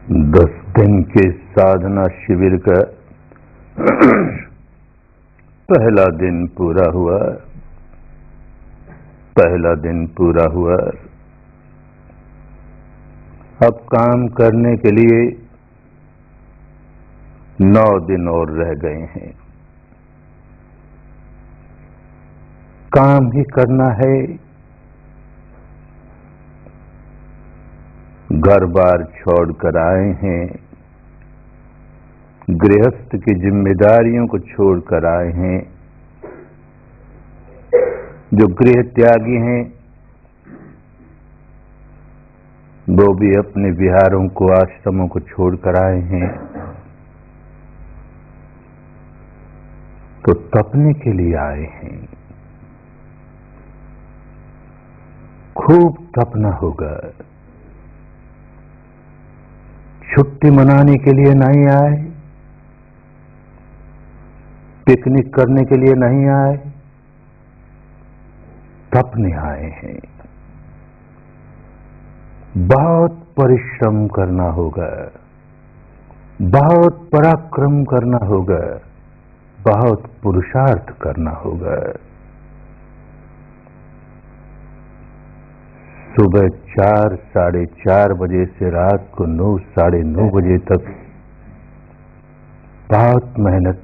10 दिन के साधना शिविर का पहला दिन पूरा हुआ। अब काम करने के लिए 9 दिन और रह गए हैं। काम ही करना है, घर बार छोड़कर आए हैं, गृहस्थ की जिम्मेदारियों को छोड़कर आए हैं। जो गृह त्यागी हैं वो भी अपने विहारों को, आश्रमों को छोड़कर आए हैं। तो तपने के लिए आए हैं। खूब तपना होगा। छुट्टी मनाने के लिए नहीं आए, पिकनिक करने के लिए नहीं आए, तपने आए हैं। बहुत परिश्रम करना होगा, बहुत पराक्रम करना होगा, बहुत पुरुषार्थ करना होगा। सुबह 4, साढ़े 4 बजे से रात को 9, साढ़े 9 बजे तक बहुत मेहनत,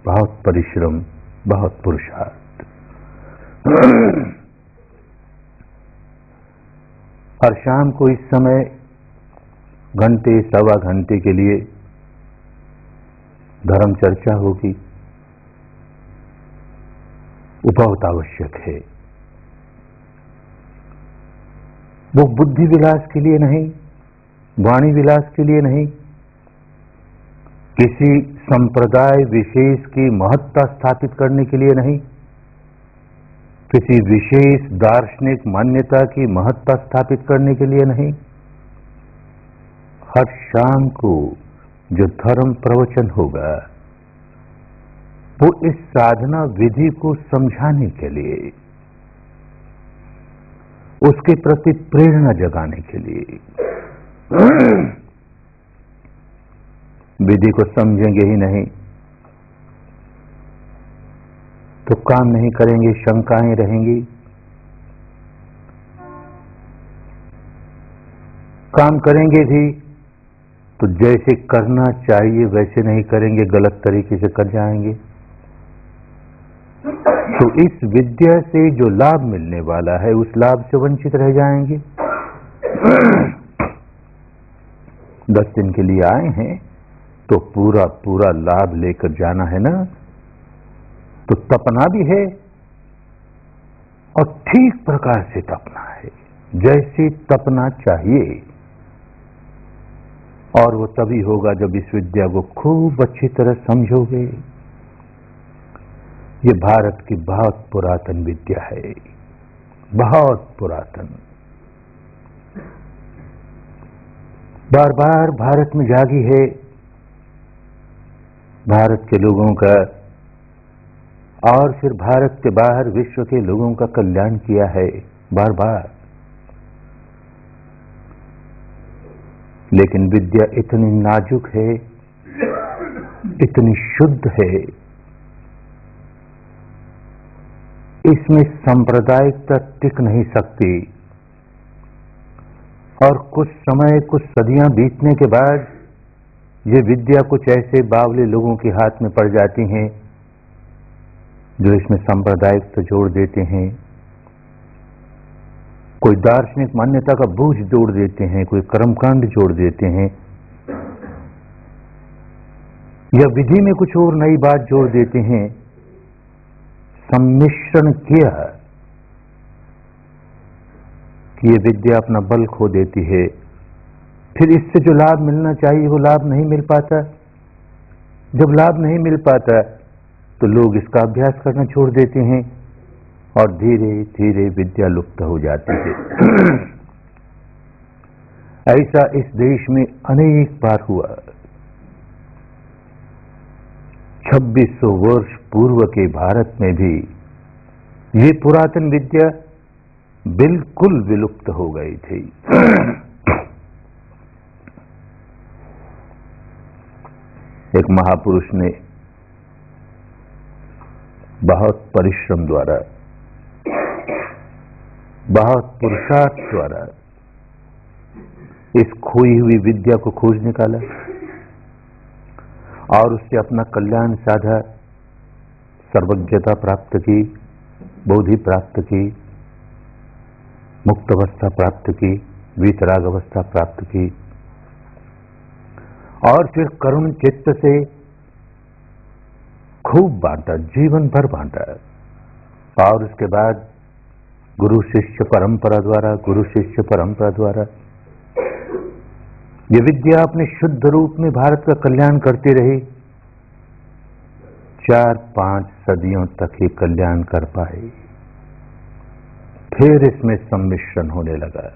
बहुत परिश्रम, बहुत पुरुषार्थ। और शाम को इस समय घंटे, सवा घंटे के लिए धर्म चर्चा होगी। वो बहुत आवश्यक है। वो बुद्धि विलास के लिए नहीं, वाणी विलास के लिए नहीं, किसी संप्रदाय विशेष की महत्ता स्थापित करने के लिए नहीं, किसी विशेष दार्शनिक मान्यता की महत्ता स्थापित करने के लिए नहीं। हर शाम को जो धर्म प्रवचन होगा वो इस साधना विधि को समझाने के लिए, उसके प्रति प्रेरणा जगाने के लिए। विधि को समझेंगे ही नहीं तो काम नहीं करेंगे, शंकाएं रहेंगी। काम करेंगे भी तो जैसे करना चाहिए वैसे नहीं करेंगे, गलत तरीके से कर जाएंगे। तो इस विद्या से जो लाभ मिलने वाला है उस लाभ से वंचित रह जाएंगे। 10 दिन के लिए आए हैं तो पूरा पूरा लाभ लेकर जाना है ना। तो तपना भी है और ठीक प्रकार से तपना है, जैसे तपना चाहिए। और वो तभी होगा जब इस विद्या को खूब अच्छी तरह समझोगे। ये भारत की बहुत पुरातन विद्या है, बहुत पुरातन। बार बार भारत में जागी है। भारत के लोगों का और फिर भारत के बाहर विश्व के लोगों का कल्याण किया है बार बार। लेकिन विद्या इतनी नाजुक है, इतनी शुद्ध है, इसमें सांप्रदायिकता टिक नहीं सकती। और कुछ समय, कुछ सदियां बीतने के बाद ये विद्या कुछ ऐसे बावले लोगों के हाथ में पड़ जाती हैं जो इसमें सांप्रदायिकता जोड़ देते हैं, कोई दार्शनिक मान्यता का बोझ जोड़ देते हैं, कोई कर्मकांड जोड़ देते हैं, या विधि में कुछ और नई बात जोड़ देते हैं। सम्मिश्रण किया कि ये विद्या अपना बल खो देती है। फिर इससे जो लाभ मिलना चाहिए वो लाभ नहीं मिल पाता। जब लाभ नहीं मिल पाता तो लोग इसका अभ्यास करना छोड़ देते हैं और धीरे धीरे विद्या लुप्त हो जाती है। ऐसा इस देश में अनेक बार हुआ। 2600 वर्ष पूर्व के भारत में भी ये पुरातन विद्या बिल्कुल विलुप्त हो गई थी। एक महापुरुष ने बहुत परिश्रम द्वारा, बहुत पुरुषार्थ द्वारा इस खोई हुई विद्या को खोज निकाला और उससे अपना कल्याण साधा, सर्वज्ञता प्राप्त की, बोधि प्राप्त की, मुक्त अवस्था प्राप्त की, वीतराग अवस्था प्राप्त की और फिर करुण चित्त से खूब बांटा, जीवन भर बांटा। और उसके बाद गुरु शिष्य परंपरा द्वारा ये विद्या अपने शुद्ध रूप में भारत का कल्याण करती रही। 4-5 सदियों तक ये कल्याण कर पाए। फिर इसमें सम्मिश्रण होने लगा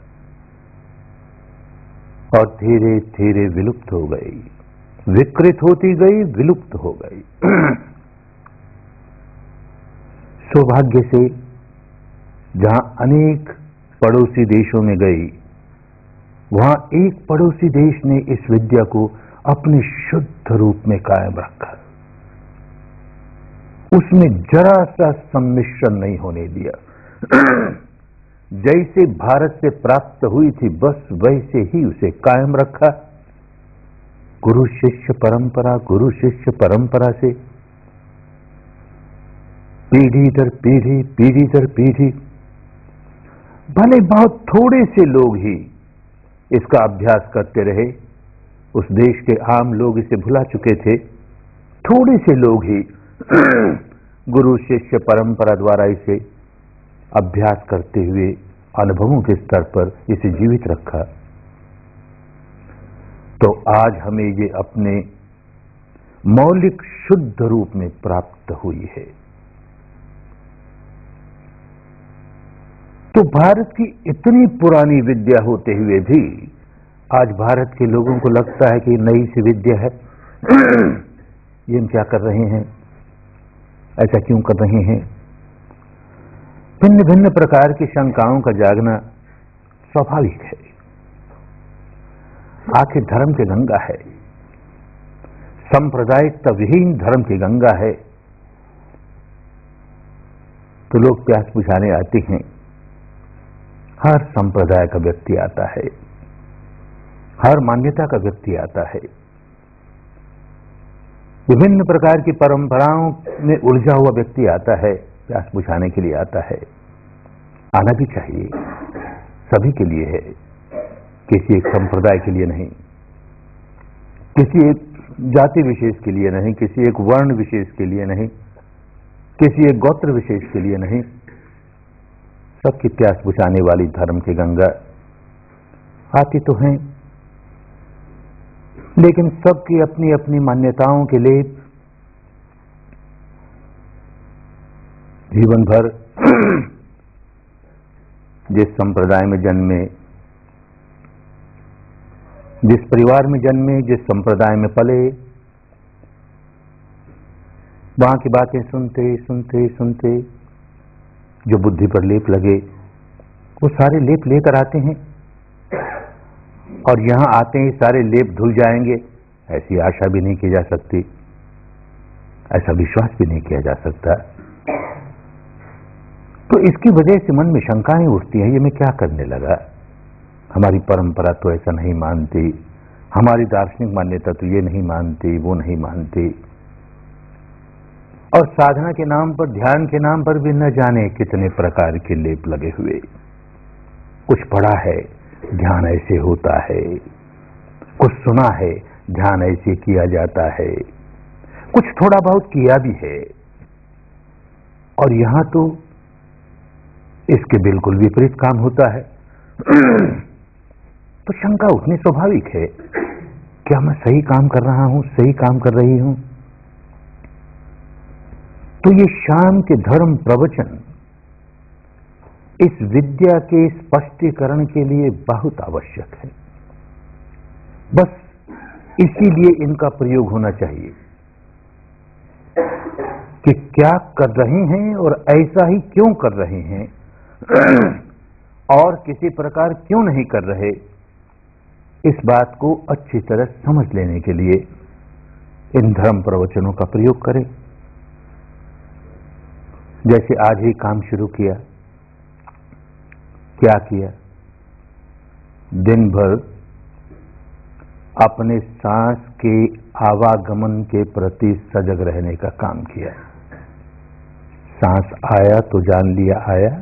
और धीरे धीरे विलुप्त हो गई, विकृत होती गई, विलुप्त हो गई। सौभाग्य से जहां अनेक पड़ोसी देशों में गई, वहां एक पड़ोसी देश ने इस विद्या को अपने शुद्ध रूप में कायम रखा। उसमें जरा सा सम्मिश्रण नहीं होने दिया। जैसे भारत से प्राप्त हुई थी बस वैसे ही उसे कायम रखा। गुरु शिष्य परंपरा से पीढ़ी दर पीढ़ी, भले बहुत थोड़े से लोग ही इसका अभ्यास करते रहे। उस देश के आम लोग इसे भुला चुके थे। थोड़े से लोग ही गुरु शिष्य परंपरा द्वारा इसे अभ्यास करते हुए अनुभवों के स्तर पर इसे जीवित रखा। तो आज हमें ये अपने मौलिक शुद्ध रूप में प्राप्त हुई है। तो भारत की इतनी पुरानी विद्या होते हुए भी आज भारत के लोगों को लगता है कि नई सी विद्या है, ये हम क्या कर रहे हैं, ऐसा क्यों कर रहे हैं। भिन्न भिन्न प्रकार की शंकाओं का जागना स्वाभाविक है। आखिर धर्म की गंगा है, सांप्रदायिकता विहीन धर्म की गंगा है। तो लोग प्यास बुझाने आते हैं। हर संप्रदाय का व्यक्ति आता है, हर मान्यता का व्यक्ति आता है, विभिन्न प्रकार की परंपराओं में उलझा हुआ व्यक्ति आता है, प्यास बुझाने के लिए आता है। आना भी चाहिए, सभी के लिए है, किसी एक संप्रदाय के लिए नहीं, किसी एक जाति विशेष के लिए नहीं, किसी एक वर्ण विशेष के लिए नहीं, किसी एक गोत्र विशेष के लिए नहीं। सबकी प्यास बुझाने वाली धर्म की गंगा आती तो हैं, लेकिन सबकी अपनी अपनी मान्यताओं के लेप जीवन भर जिस संप्रदाय में जन्मे, जिस परिवार में जन्मे, जिस संप्रदाय में पले, वहां की बातें सुनते सुनते सुनते जो बुद्धि पर लेप लगे वो सारे लेप लेकर आते हैं और यहां आते ही सारे लेप धुल जाएंगे, ऐसी आशा भी नहीं की जा सकती, ऐसा विश्वास भी नहीं किया जा सकता। तो इसकी वजह से मन में शंकाएं उठती हैं, ये मैं क्या करने लगा, हमारी परंपरा तो ऐसा नहीं मानती, हमारी दार्शनिक मान्यता तो ये नहीं मानती, वो नहीं मानती। और साधना के नाम पर, ध्यान के नाम पर भी न जाने कितने प्रकार के लेप लगे हुए। कुछ पढ़ा है, ध्यान ऐसे होता है, कुछ सुना है, ध्यान ऐसे किया जाता है, कुछ थोड़ा बहुत किया भी है, और यहां तो इसके बिल्कुल विपरीत काम होता है। तो शंका उतनी स्वाभाविक है, क्या मैं सही काम कर रहा हूं, सही काम कर रही हूं। तो ये शाम के धर्म प्रवचन इस विद्या के स्पष्टीकरण के लिए बहुत आवश्यक है। बस इसीलिए इनका प्रयोग होना चाहिए कि क्या कर रहे हैं और ऐसा ही क्यों कर रहे हैं और किसी प्रकार क्यों नहीं कर रहे, इस बात को अच्छी तरह समझ लेने के लिए इन धर्म प्रवचनों का प्रयोग करें। जैसे आज ही काम शुरू किया, क्या किया? दिन भर अपने सांस के आवागमन के प्रति सजग रहने का काम किया। सांस आया तो जान लिया आया,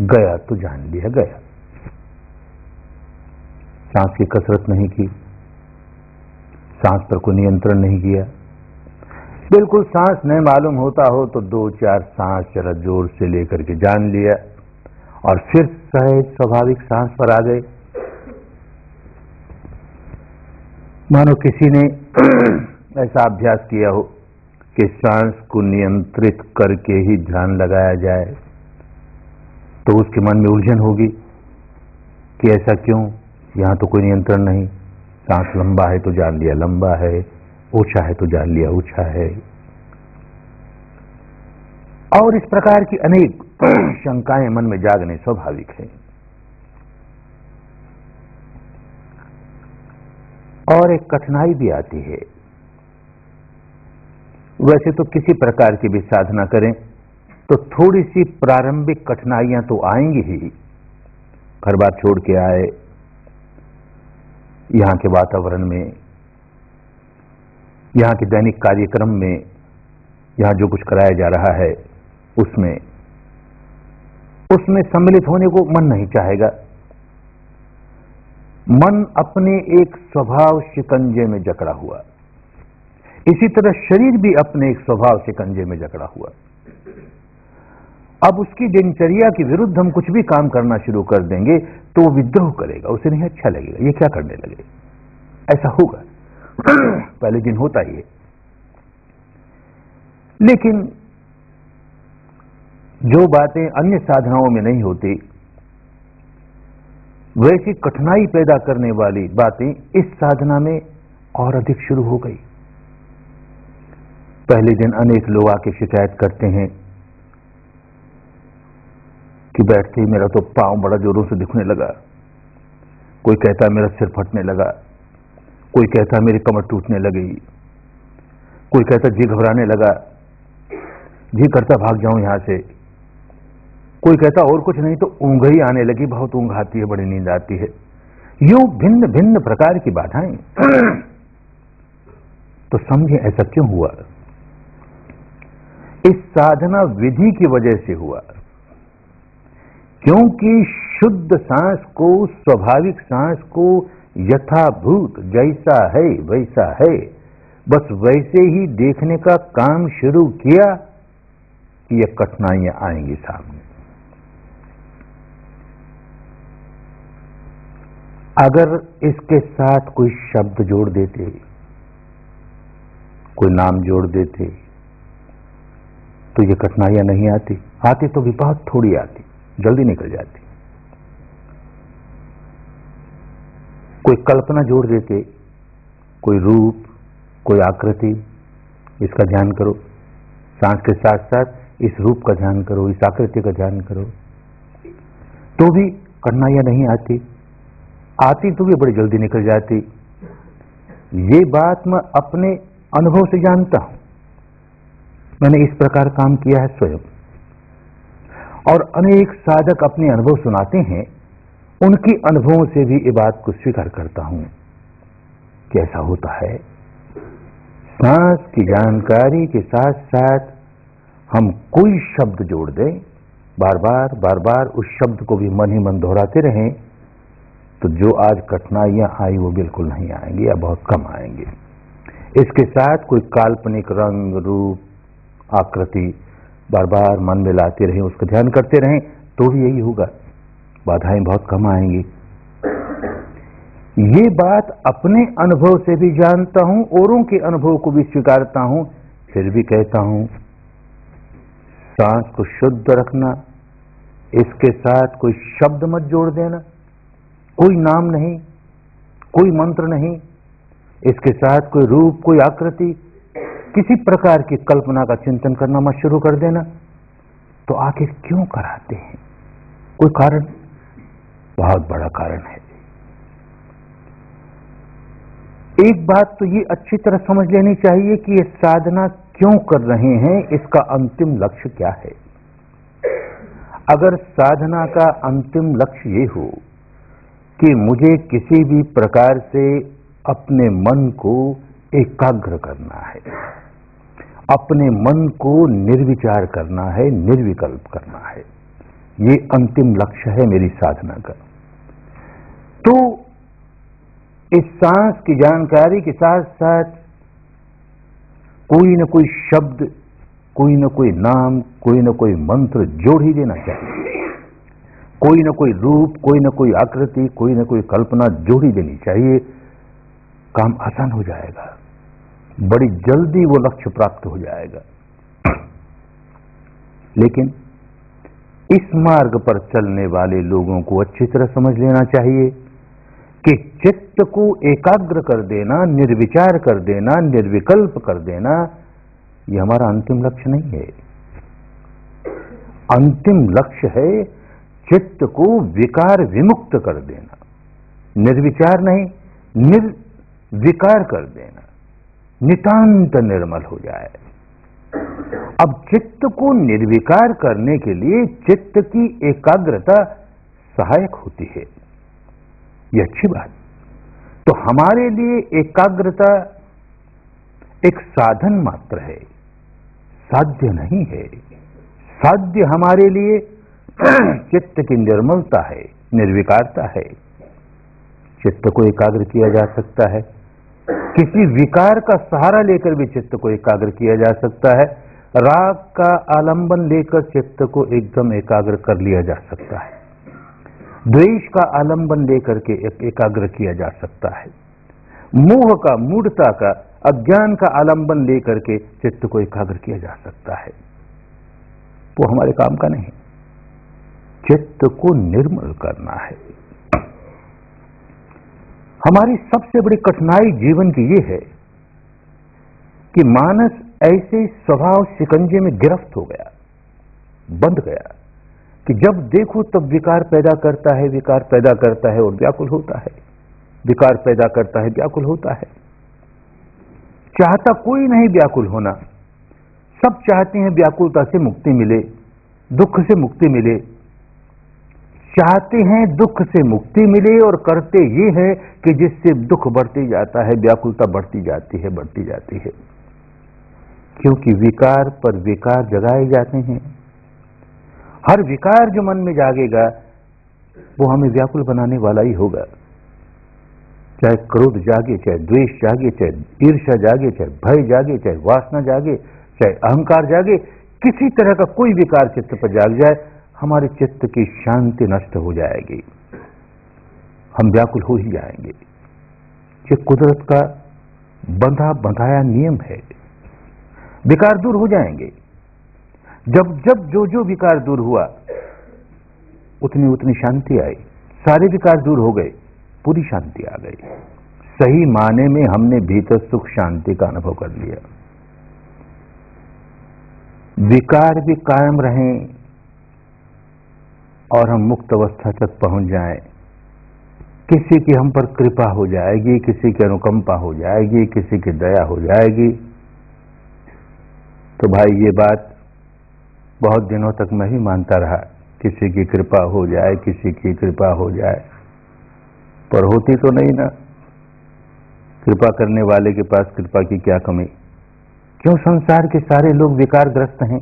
गया तो जान लिया गया। सांस की कसरत नहीं की, सांस पर कोई नियंत्रण नहीं किया। बिल्कुल सांस नहीं मालूम होता हो तो 2-4 सांस जरा जोर से लेकर के जान लिया और फिर सहज स्वाभाविक सांस पर आ गए। मानो किसी ने ऐसा अभ्यास किया हो कि सांस को नियंत्रित करके ही ध्यान लगाया जाए, तो उसके मन में उलझन होगी कि ऐसा क्यों, यहां तो कोई नियंत्रण नहीं। सांस लंबा है तो जान लिया लंबा है, ऊंचा है तो जान लिया ऊंचा है। और इस प्रकार की अनेक शंकाएं मन में जागने स्वाभाविक है। और एक कठिनाई भी आती है। वैसे तो किसी प्रकार की भी साधना करें तो थोड़ी सी प्रारंभिक कठिनाइयां तो आएंगी ही। घर बार छोड़ के आए, यहां के वातावरण में, यहां के दैनिक कार्यक्रम में, यहां जो कुछ कराया जा रहा है उसमें सम्मिलित होने को मन नहीं चाहेगा। मन अपने एक स्वभाव शिकंजे में जकड़ा हुआ, इसी तरह शरीर भी अपने एक स्वभाव शिकंजे में जकड़ा हुआ। अब उसकी दिनचर्या के विरुद्ध हम कुछ भी काम करना शुरू कर देंगे तो वो विद्रोह करेगा, उसे नहीं अच्छा लगेगा, ये क्या करने लगे, ऐसा होगा। पहले दिन होता ही है। लेकिन जो बातें अन्य साधनाओं में नहीं होती, वैसी कठिनाई पैदा करने वाली बातें इस साधना में और अधिक शुरू हो गई। पहले दिन अनेक लोग आके शिकायत करते हैं कि बैठते ही मेरा तो पांव बड़ा जोरों से दुखने लगा, कोई कहता मेरा सिर फटने लगा, कोई कहता मेरी कमर टूटने लगी, कोई कहता जी घबराने लगा, जी करता भाग जाऊं यहां से, कोई कहता और कुछ नहीं तो ऊंघ ही आने लगी, बहुत ऊंघ आती है, बड़ी नींद आती है। यूं भिन्न भिन्न प्रकार की बाधाएं। तो समझे ऐसा क्यों हुआ? इस साधना विधि की वजह से हुआ, क्योंकि शुद्ध सांस को, स्वाभाविक सांस को यथाभूत जैसा है वैसा है, बस वैसे ही देखने का काम शुरू किया कि ये कठिनाइयां आएंगी सामने। अगर इसके साथ कोई शब्द जोड़ देते, कोई नाम जोड़ देते, तो ये कठिनाइयां नहीं आती। आती तो भी बहुत थोड़ी आती, जल्दी निकल जाती। कोई कल्पना जोड़ देते, कोई रूप, कोई आकृति, इसका ध्यान करो, सांस के साथ साथ इस रूप का ध्यान करो, इस आकृति का ध्यान करो, तो भी कठिनाइयां नहीं आती। आती तो भी बड़ी जल्दी निकल जाती। ये बात मैं अपने अनुभव से जानता हूं, मैंने इस प्रकार काम किया है स्वयं। और अनेक साधक अपने अनुभव सुनाते हैं, उनकी अनुभवों से भी ये बात को स्वीकार करता हूं कि ऐसा होता है। सांस की जानकारी के साथ साथ हम कोई शब्द जोड़ दें, बार बार उस शब्द को भी मन ही मन दोहराते रहें, तो जो आज कठिनाइयां आई वो बिल्कुल नहीं आएंगी या बहुत कम आएंगी। इसके साथ कोई काल्पनिक रंग, रूप, आकृति बार बार मन में लाते रहें, उसका ध्यान करते रहें, तो भी यही होगा, बाधाएं बहुत कम आएंगी। ये बात अपने अनुभव से भी जानता हूं, औरों के अनुभव को भी स्वीकारता हूं, फिर भी कहता हूं सांस को शुद्ध रखना, इसके साथ कोई शब्द मत जोड़ देना, कोई नाम नहीं, कोई मंत्र नहीं, इसके साथ कोई रूप, कोई आकृति, किसी प्रकार की कल्पना का चिंतन करना मत शुरू कर देना। तो आखिर क्यों कराते हैं? कोई कारण? बहुत बड़ा कारण है। एक बात तो ये अच्छी तरह समझ लेनी चाहिए कि ये साधना क्यों कर रहे हैं, इसका अंतिम लक्ष्य क्या है। अगर साधना का अंतिम लक्ष्य ये हो कि मुझे किसी भी प्रकार से अपने मन को एकाग्र करना है, अपने मन को निर्विचार करना है, निर्विकल्प करना है, ये अंतिम लक्ष्य है मेरी साधना का, तो इस सांस की जानकारी के साथ साथ कोई न कोई शब्द, कोई न कोई नाम, कोई न कोई मंत्र जोड़ ही देना चाहिए। कोई न कोई रूप, कोई न कोई आकृति, कोई न कोई कल्पना जोड़ ही देनी चाहिए। काम आसान हो जाएगा, बड़ी जल्दी वो लक्ष्य प्राप्त हो जाएगा। लेकिन इस मार्ग पर चलने वाले लोगों को अच्छी तरह समझ लेना चाहिए कि चित्त को एकाग्र कर देना, निर्विचार कर देना, निर्विकल्प कर देना, ये हमारा अंतिम लक्ष्य नहीं है। अंतिम लक्ष्य है चित्त को विकार विमुक्त कर देना, निर्विचार नहीं, निर्विकार कर देना, नितांत निर्मल हो जाए। अब चित्त को निर्विकार करने के लिए चित्त की एकाग्रता सहायक होती है, यह अच्छी बात। तो हमारे लिए एकाग्रता एक साधन मात्र है, साध्य नहीं है। साध्य हमारे लिए चित्त की निर्मलता है, निर्विकारता है। चित्त को एकाग्र किया जा सकता है, किसी विकार का सहारा लेकर भी चित्त को एकाग्र किया जा सकता है। राग का आलंबन लेकर चित्त को एकदम एकाग्र कर लिया जा सकता है, द्वेष का आलंबन लेकर के एकाग्र किया जा सकता है, मोह का, मूढ़ता का, अज्ञान का आलंबन लेकर के चित्त को एकाग्र किया जा सकता है। वो हमारे काम का नहीं। चित्त को निर्मल करना है। हमारी सबसे बड़ी कठिनाई जीवन की ये है कि मानस ऐसे स्वभाव शिकंजे में गिरफ्त हो गया, बंध गया कि जब देखो तब विकार पैदा करता है, विकार पैदा करता है और व्याकुल होता है, विकार पैदा करता है, व्याकुल होता है। चाहता कोई नहीं व्याकुल होना, सब चाहते हैं व्याकुलता से मुक्ति मिले, दुख से मुक्ति मिले, चाहते हैं दुख से मुक्ति मिले और करते ये है कि जिससे दुख बढ़ती जाता है, व्याकुलता बढ़ती जाती है, बढ़ती जाती है। क्योंकि विकार पर विकार जगाए जाते हैं। हर विकार जो मन में जागेगा वो हमें व्याकुल बनाने वाला ही होगा। चाहे क्रोध जागे, चाहे द्वेष जागे, चाहे ईर्ष्या जागे, चाहे भय जागे, चाहे वासना जागे, चाहे अहंकार जागे, किसी तरह का कोई विकार चित्त पर जाग जाए, हमारे चित्त की शांति नष्ट हो जाएगी, हम व्याकुल हो ही जाएंगे। ये कुदरत का बंधा बंधाया नियम है। विकार दूर हो जाएंगे। जब जब जो जो विकार दूर हुआ उतनी उतनी शांति आई। सारे विकार दूर हो गए, पूरी शांति आ गई। सही माने में हमने भीतर सुख शांति का अनुभव कर लिया। विकार भी कायम रहें और हम मुक्त अवस्था तक पहुंच जाएं, किसी की हम पर कृपा हो जाएगी, किसी की अनुकंपा हो जाएगी, किसी की दया हो जाएगी, तो भाई ये बात बहुत दिनों तक मैं ही मानता रहा, किसी की कृपा हो जाए, किसी की कृपा हो जाए, पर होती तो नहीं ना। कृपा करने वाले के पास कृपा की क्या कमी। क्यों संसार के सारे लोग विकारग्रस्त हैं,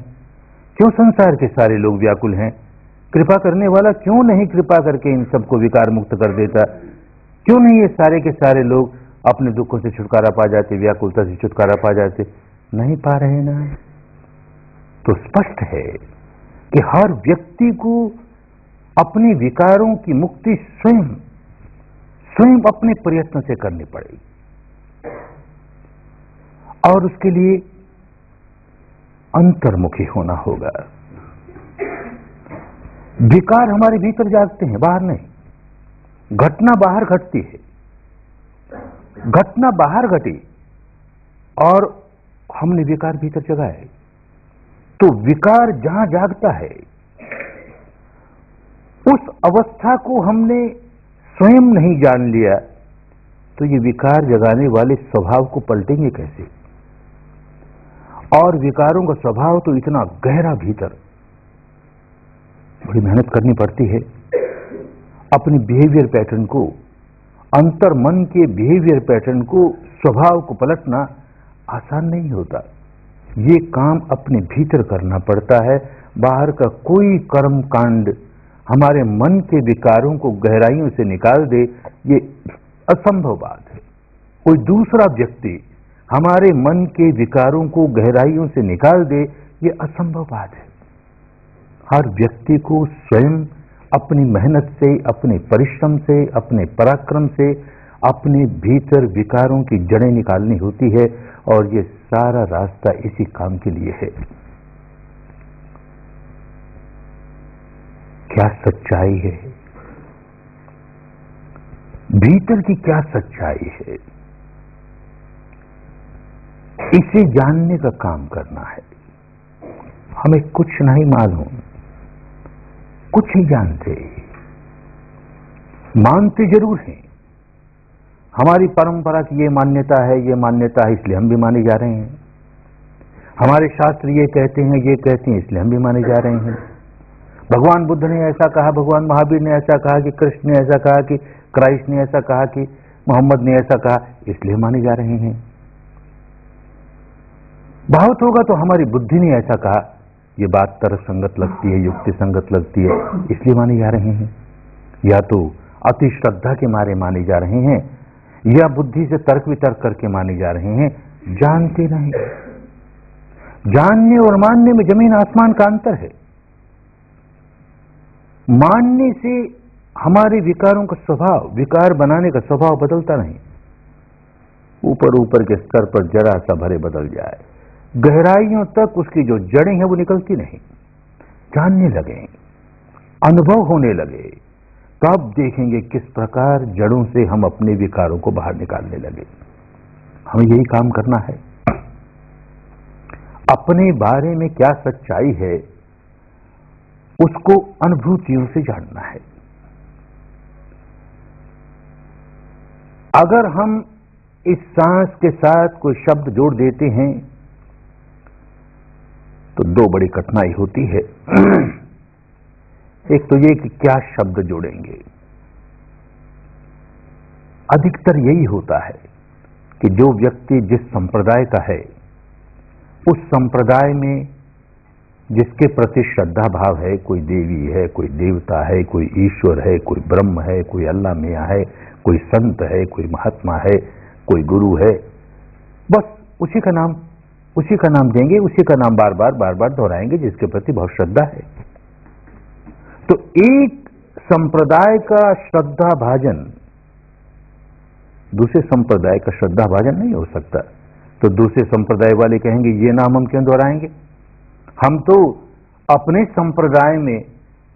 क्यों संसार के सारे लोग व्याकुल हैं। कृपा करने वाला क्यों नहीं कृपा करके इन सबको विकार मुक्त कर देता। क्यों नहीं ये सारे के सारे लोग अपने दुखों से छुटकारा पा जाते, व्याकुलता से छुटकारा पा जाते। नहीं पा रहे ना। तो स्पष्ट है कि हर व्यक्ति को अपने विकारों की मुक्ति स्वयं अपने प्रयत्न से करनी पड़ेगी, और उसके लिए अंतर्मुखी होना होगा। विकार हमारे भीतर जागते हैं, बाहर नहीं। घटना बाहर घटती है, घटना बाहर घटी और हमने विकार भीतर जगाए। तो विकार जहां जागता है उस अवस्था को हमने स्वयं नहीं जान लिया तो ये विकार जगाने वाले स्वभाव को पलटेंगे कैसे? और विकारों का स्वभाव तो इतना गहरा भीतर, बड़ी मेहनत करनी पड़ती है। अपनी बिहेवियर पैटर्न को, अंतर मन के बिहेवियर पैटर्न को, स्वभाव को पलटना आसान नहीं होता। ये काम अपने भीतर करना पड़ता है। बाहर का कोई कर्म कांड हमारे मन के विकारों को गहराइयों से निकाल दे, ये असंभव बात है। कोई दूसरा व्यक्ति हमारे मन के विकारों को गहराइयों से निकाल दे, ये असंभव बात है। हर व्यक्ति को स्वयं अपनी मेहनत से, अपने परिश्रम से, अपने पराक्रम से अपने भीतर विकारों की जड़ें निकालनी होती है, और ये सारा रास्ता इसी काम के लिए है। क्या सच्चाई है भीतर की, क्या सच्चाई है, इसे जानने का काम करना है। हमें कुछ नहीं मालूम, कुछ ही जानते, मानते जरूर हैं। हमारी परंपरा की ये मान्यता है, ये मान्यता है, इसलिए हम भी माने जा रहे हैं। हमारे शास्त्र ये कहते हैं, ये कहते हैं, इसलिए हम भी माने जा रहे हैं। भगवान बुद्ध ने ऐसा कहा, भगवान महावीर ने ऐसा कहा, कि कृष्ण ने ऐसा कहा, कि क्राइस्ट ने ऐसा कहा, कि मोहम्मद ने ऐसा कहा, इसलिए माने जा रहे हैं। बहुत होगा तो हमारी बुद्धि ने ऐसा कहा, ये बात तर्क संगत लगती है, युक्ति संगत लगती है, इसलिए माने जा रहे हैं। या तो अति श्रद्धा के मारे माने जा रहे हैं, या बुद्धि से तर्क वितर्क करके माने जा रहे हैं। जानते नहीं। जानने और मानने में जमीन आसमान का अंतर है। मानने से हमारे विकारों का स्वभाव, विकार बनाने का स्वभाव बदलता नहीं। ऊपर ऊपर के स्तर पर जरा सा भरे बदल जाए, गहराइयों तक उसकी जो जड़ें हैं वो निकलती नहीं। जानने लगे, अनुभव होने लगे, तब देखेंगे किस प्रकार जड़ों से हम अपने विकारों को बाहर निकालने लगे। हमें यही काम करना है। अपने बारे में क्या सच्चाई है, उसको अनुभूतियों से जानना है। अगर हम इस सांस के साथ कोई शब्द जोड़ देते हैं तो दो बड़ी कठिनाई होती है। एक तो ये कि क्या शब्द जोड़ेंगे। अधिकतर यही होता है कि जो व्यक्ति जिस संप्रदाय का है, उस संप्रदाय में जिसके प्रति श्रद्धा भाव है, कोई देवी है, कोई देवता है, कोई ईश्वर है, कोई ब्रह्म है, कोई अल्लाह मियां है, कोई संत है, कोई महात्मा है, कोई गुरु है, बस उसी का नाम देंगे, उसी का नाम बार बार दोहराएंगे, जिसके प्रति बहुत श्रद्धा है। तो एक संप्रदाय का श्रद्धा भाजन दूसरे संप्रदाय का श्रद्धा भाजन नहीं हो सकता। तो दूसरे संप्रदाय वाले कहेंगे ये नाम हम क्यों दोहराएंगे, हम तो अपने संप्रदाय में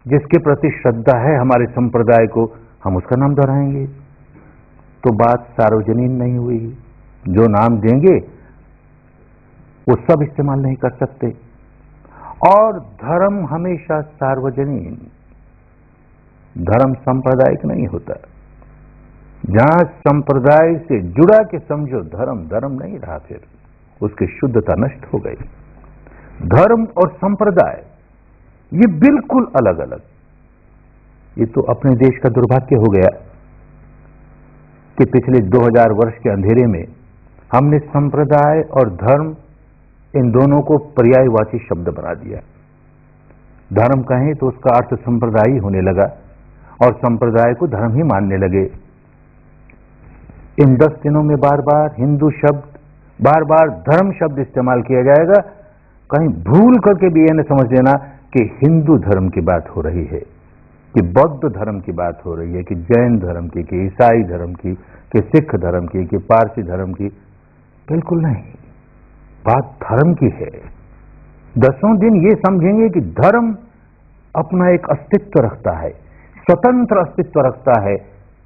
जिसके प्रति श्रद्धा है हमारे संप्रदाय को, हम उसका नाम दोहराएंगे। तो बात सार्वजनीन नहीं हुई। जो नाम देंगे वो सब इस्तेमाल नहीं कर सकते। और धर्म हमेशा सार्वजनीन, धर्म सांप्रदायिक नहीं होता। जहां संप्रदाय से जुड़ा के समझो धर्म, धर्म नहीं रहा, फिर उसकी शुद्धता नष्ट हो गई। धर्म और संप्रदाय ये बिल्कुल अलग अलग। ये तो अपने देश का दुर्भाग्य हो गया कि पिछले 2000 वर्ष के अंधेरे में हमने संप्रदाय और धर्म, इन दोनों को पर्यायवाची शब्द बना दिया। धर्म कहें तो उसका अर्थ संप्रदाय होने लगा, और संप्रदाय को धर्म ही मानने लगे। इन 10 दिनों में बार बार हिंदू शब्द, बार बार धर्म शब्द इस्तेमाल किया जाएगा। कहीं भूल करके भी यह न समझ लेना कि हिंदू धर्म की बात हो रही है, कि बौद्ध धर्म की बात हो रही है, कि जैन धर्म की, कि ईसाई धर्म की, कि सिख धर्म की, कि पारसी धर्म की। बिल्कुल नहीं, बात धर्म की है। 10 दिन ये समझेंगे कि धर्म अपना एक अस्तित्व रखता है, स्वतंत्र अस्तित्व रखता है,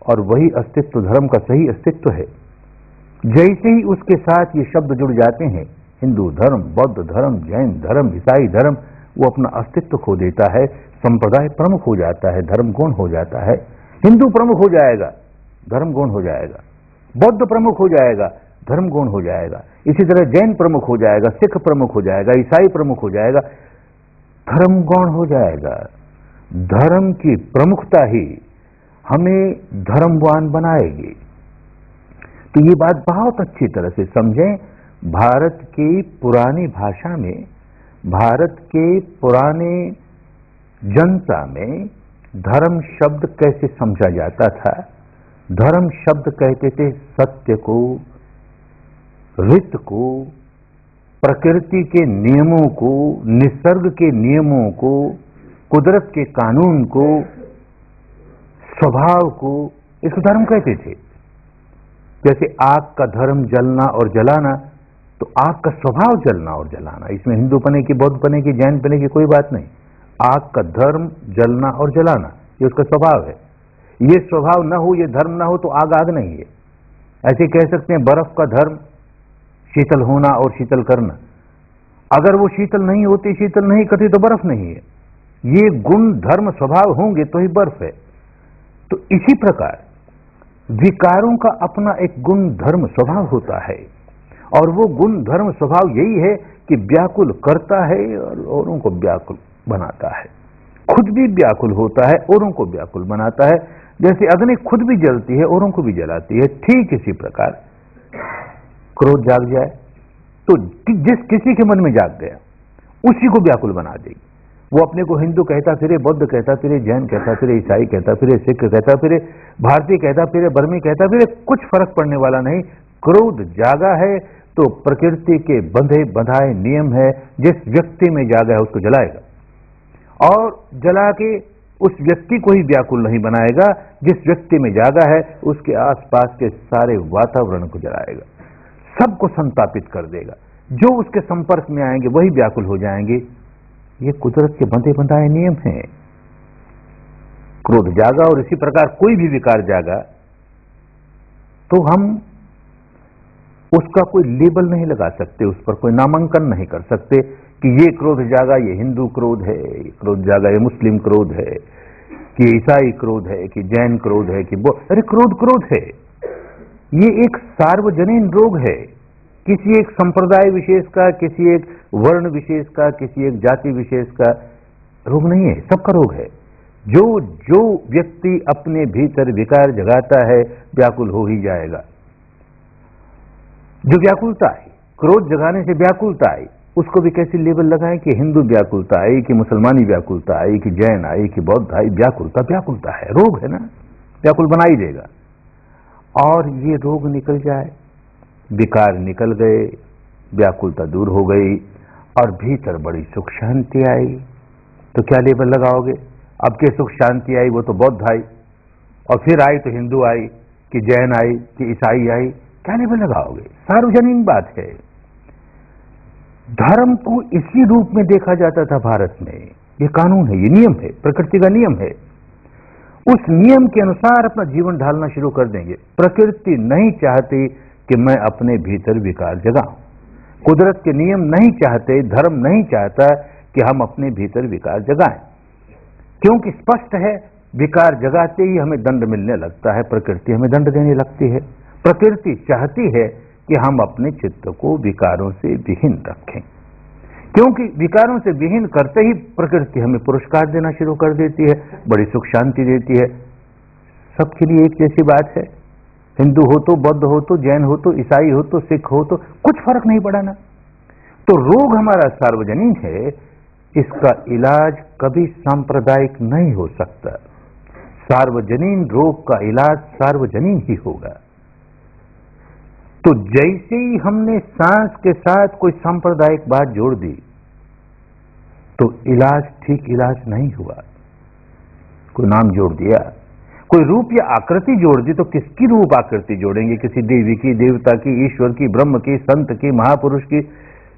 और वही अस्तित्व धर्म का सही अस्तित्व है। जैसे ही उसके साथ ये शब्द जुड़ जाते हैं, हिंदू धर्म, बौद्ध धर्म, जैन धर्म, ईसाई धर्म, वो अपना अस्तित्व खो देता है। संप्रदाय प्रमुख हो जाता है, धर्म गौण हो जाता है। हिंदू प्रमुख हो जाएगा, धर्म गौण हो जाएगा। बौद्ध प्रमुख हो जाएगा, धर्म गौण हो जाएगा। इसी तरह जैन प्रमुख हो जाएगा, सिख प्रमुख हो जाएगा, ईसाई प्रमुख हो जाएगा, धर्म गौण हो जाएगा। धर्म की प्रमुखता ही हमें धर्मवान बनाएगी। तो ये बात बहुत अच्छी तरह से समझें। भारत की पुरानी भाषा में, भारत के पुराने जनता में धर्म शब्द कैसे समझा जाता था? धर्म शब्द कहते थे सत्य को, रित को, प्रकृति के नियमों को, निसर्ग के नियमों को, कुदरत के कानून को, स्वभाव को, इसको धर्म कहते थे। जैसे आग का धर्म जलना और जलाना, तो आग का स्वभाव जलना और जलाना, इसमें हिंदू पने की, बौद्ध पने की, जैन पने की कोई बात नहीं। आग का धर्म जलना और जलाना, ये उसका स्वभाव है। ये स्वभाव न हो, ये धर्म न हो तो आग आग नहीं है। ऐसे कह सकते हैं बर्फ का धर्म शीतल होना और शीतल करना। अगर वो शीतल नहीं होती, शीतल नहीं करती तो बर्फ नहीं है। ये गुण धर्म स्वभाव होंगे तो ही बर्फ है। तो इसी प्रकार विकारों का अपना एक गुण धर्म स्वभाव होता है, और वो गुण धर्म स्वभाव यही है कि व्याकुल करता है और औरों को व्याकुल बनाता है। खुद भी व्याकुल होता है, औरों को व्याकुल बनाता है। जैसे अग्नि खुद भी जलती है, औरों को भी जलाती है, ठीक इसी प्रकार क्रोध जाग जाए तो जिस किसी के मन में जाग गया उसी को व्याकुल बना देगी। वो अपने को हिंदू कहता फिरे, बौद्ध कहता फिरे, जैन कहता फिरे, ईसाई कहता फिरे, सिख कहता फिरे, भारतीय कहता फिरे, बर्मी कहता फिरे, कुछ फर्क पड़ने वाला नहीं। क्रोध जागा है तो प्रकृति के बंधे बंधाए नियम है, जिस व्यक्ति में जागा है उसको जलाएगा, और जला के उस व्यक्ति को ही व्याकुल नहीं बनाएगा। जिस व्यक्ति में जागा है उसके आसपास के सारे वातावरण को जलाएगा, सबको संतापित कर देगा। जो उसके संपर्क में आएंगे वही व्याकुल हो जाएंगे। ये कुदरत के बंधे बंधाए नियम हैं। क्रोध जागा और इसी प्रकार कोई भी विकार जागा तो हम उसका कोई लेबल नहीं लगा सकते, उस पर कोई नामांकन नहीं कर सकते कि ये क्रोध जागा, ये हिंदू क्रोध है, ये क्रोध जागा, ये मुस्लिम क्रोध है, कि ईसाई क्रोध है, कि जैन क्रोध है, कि अरे क्रोध क्रोध है। ये एक सार्वजनीन रोग है, किसी एक संप्रदाय विशेष का, किसी एक वर्ण विशेष का, किसी एक जाति विशेष का रोग नहीं है, सबका रोग है। जो जो व्यक्ति अपने भीतर विकार जगाता है व्याकुल हो ही जाएगा। जो व्याकुलता है, क्रोध जगाने से व्याकुलता आई, उसको भी कैसी लेबल लगाएं कि हिंदू व्याकुलता आई, कि मुसलमानी व्याकुलता आई, कि जैन आई, कि बौद्ध आई। व्याकुलता व्याकुलता है, रोग है ना, व्याकुल बना ही देगा। और ये रोग निकल जाए, विकार निकल गए, व्याकुलता दूर हो गई और भीतर बड़ी सुख शांति आई, तो क्या लेबल लगाओगे? अब के सुख शांति आई वो तो बौद्ध आई, और फिर आई तो हिंदू आई, कि जैन आई, कि ईसाई आई, क्या लेबल लगाओगे? सार्वजनिक बात है। धर्म को इसी रूप में देखा जाता था भारत में। ये कानून है, ये नियम है, प्रकृति का नियम है। उस नियम के अनुसार अपना जीवन ढालना शुरू कर देंगे। प्रकृति नहीं चाहती कि मैं अपने भीतर विकार जगाऊं। कुदरत के नियम नहीं चाहते, धर्म नहीं चाहता कि हम अपने भीतर विकार जगाएं, क्योंकि स्पष्ट है विकार जगाते ही हमें दंड मिलने लगता है, प्रकृति हमें दंड देने लगती है। प्रकृति चाहती है कि हम अपने चित्त को विकारों से विहीन रखें, क्योंकि विकारों से विहीन करते ही प्रकृति हमें पुरस्कार देना शुरू कर देती है, बड़ी सुख शांति देती है। सबके लिए एक जैसी बात है, हिंदू हो तो, बौद्ध हो तो, जैन हो तो, ईसाई हो तो, सिख हो तो, कुछ फर्क नहीं पड़ा ना। तो रोग हमारा सार्वजनिक है, इसका इलाज कभी सांप्रदायिक नहीं हो सकता। सार्वजनीन रोग का इलाज सार्वजनीन ही होगा। तो जैसे ही हमने सांस के साथ कोई सांप्रदायिक बात जोड़ दी तो इलाज ठीक इलाज नहीं हुआ। कोई नाम जोड़ दिया, कोई रूप या आकृति जोड़ दी, तो किसकी रूप आकृति जोड़ेंगे? किसी देवी की, देवता की, ईश्वर की, ब्रह्म की, संत की, महापुरुष की।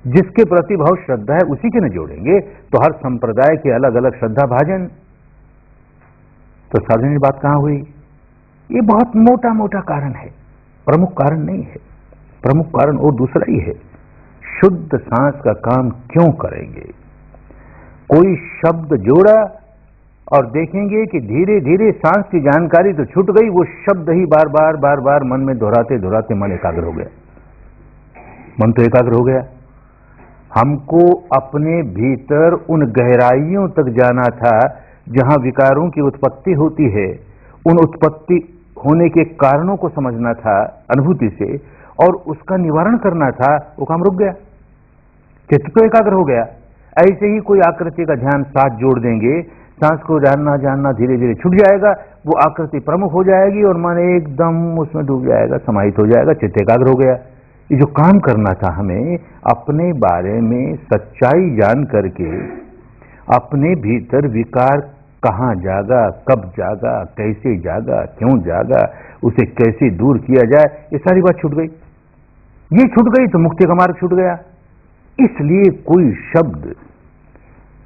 जिसके प्रति बहुत श्रद्धा है उसी के न जोड़ेंगे। तो हर संप्रदाय के अलग अलग श्रद्धा भाजन, तो सार्वजनिक बात कहां हुई? ये बहुत मोटा मोटा कारण है, प्रमुख कारण नहीं है। प्रमुख कारण और दूसरा ही है, शुद्ध सांस का काम क्यों करेंगे? कोई शब्द जोड़ा और देखेंगे कि धीरे धीरे सांस की जानकारी तो छूट गई, वो शब्द ही बार बार मन में दोहराते दोहराते मन एकाग्र हो गया। मन तो एकाग्र हो गया। हमको अपने भीतर उन गहराइयों तक जाना था जहां विकारों की उत्पत्ति होती है, उन उत्पत्ति होने के कारणों को समझना था अनुभूति से और उसका निवारण करना था। वो काम रुक गया, चित्त तो एकाग्र हो गया। ऐसे ही कोई आकृति का ध्यान साथ जोड़ देंगे, सांस को जानना धीरे धीरे छूट जाएगा, वो आकृति प्रमुख हो जाएगी और मन एकदम उसमें डूब जाएगा, समाहित हो जाएगा, चित्त एकाग्र हो गया। ये जो काम करना था हमें, अपने बारे में सच्चाई जान करके अपने भीतर विकार कहाँ जागा, कब जागा, कैसे जागा, क्यों जागा, उसे कैसे दूर किया जाए, ये सारी बात छूट गई। ये छूट गई तो मुक्ति का मार्ग छूट गया। इसलिए कोई शब्द,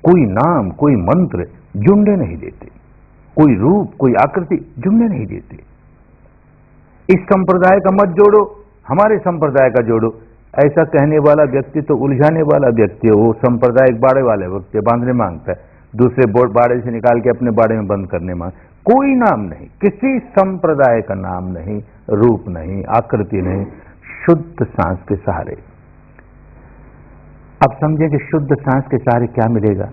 कोई नाम, कोई मंत्र जुड़ने नहीं देते, कोई रूप, कोई आकृति जुड़ने नहीं देते। इस संप्रदाय का मत जोड़ो, हमारे संप्रदाय का जोड़ो, ऐसा कहने वाला व्यक्ति तो उलझाने वाला व्यक्ति है। वो संप्रदाय बाड़े वाले व्यक्ति बांधने मांगता है, दूसरे बाड़े से निकाल के अपने बाड़े में बंद करने मांग। कोई नाम नहीं, किसी संप्रदाय का नाम नहीं, रूप नहीं, आकृति नहीं, शुद्ध सांस के सहारे। अब समझें कि शुद्ध सांस के सहारे क्या मिलेगा।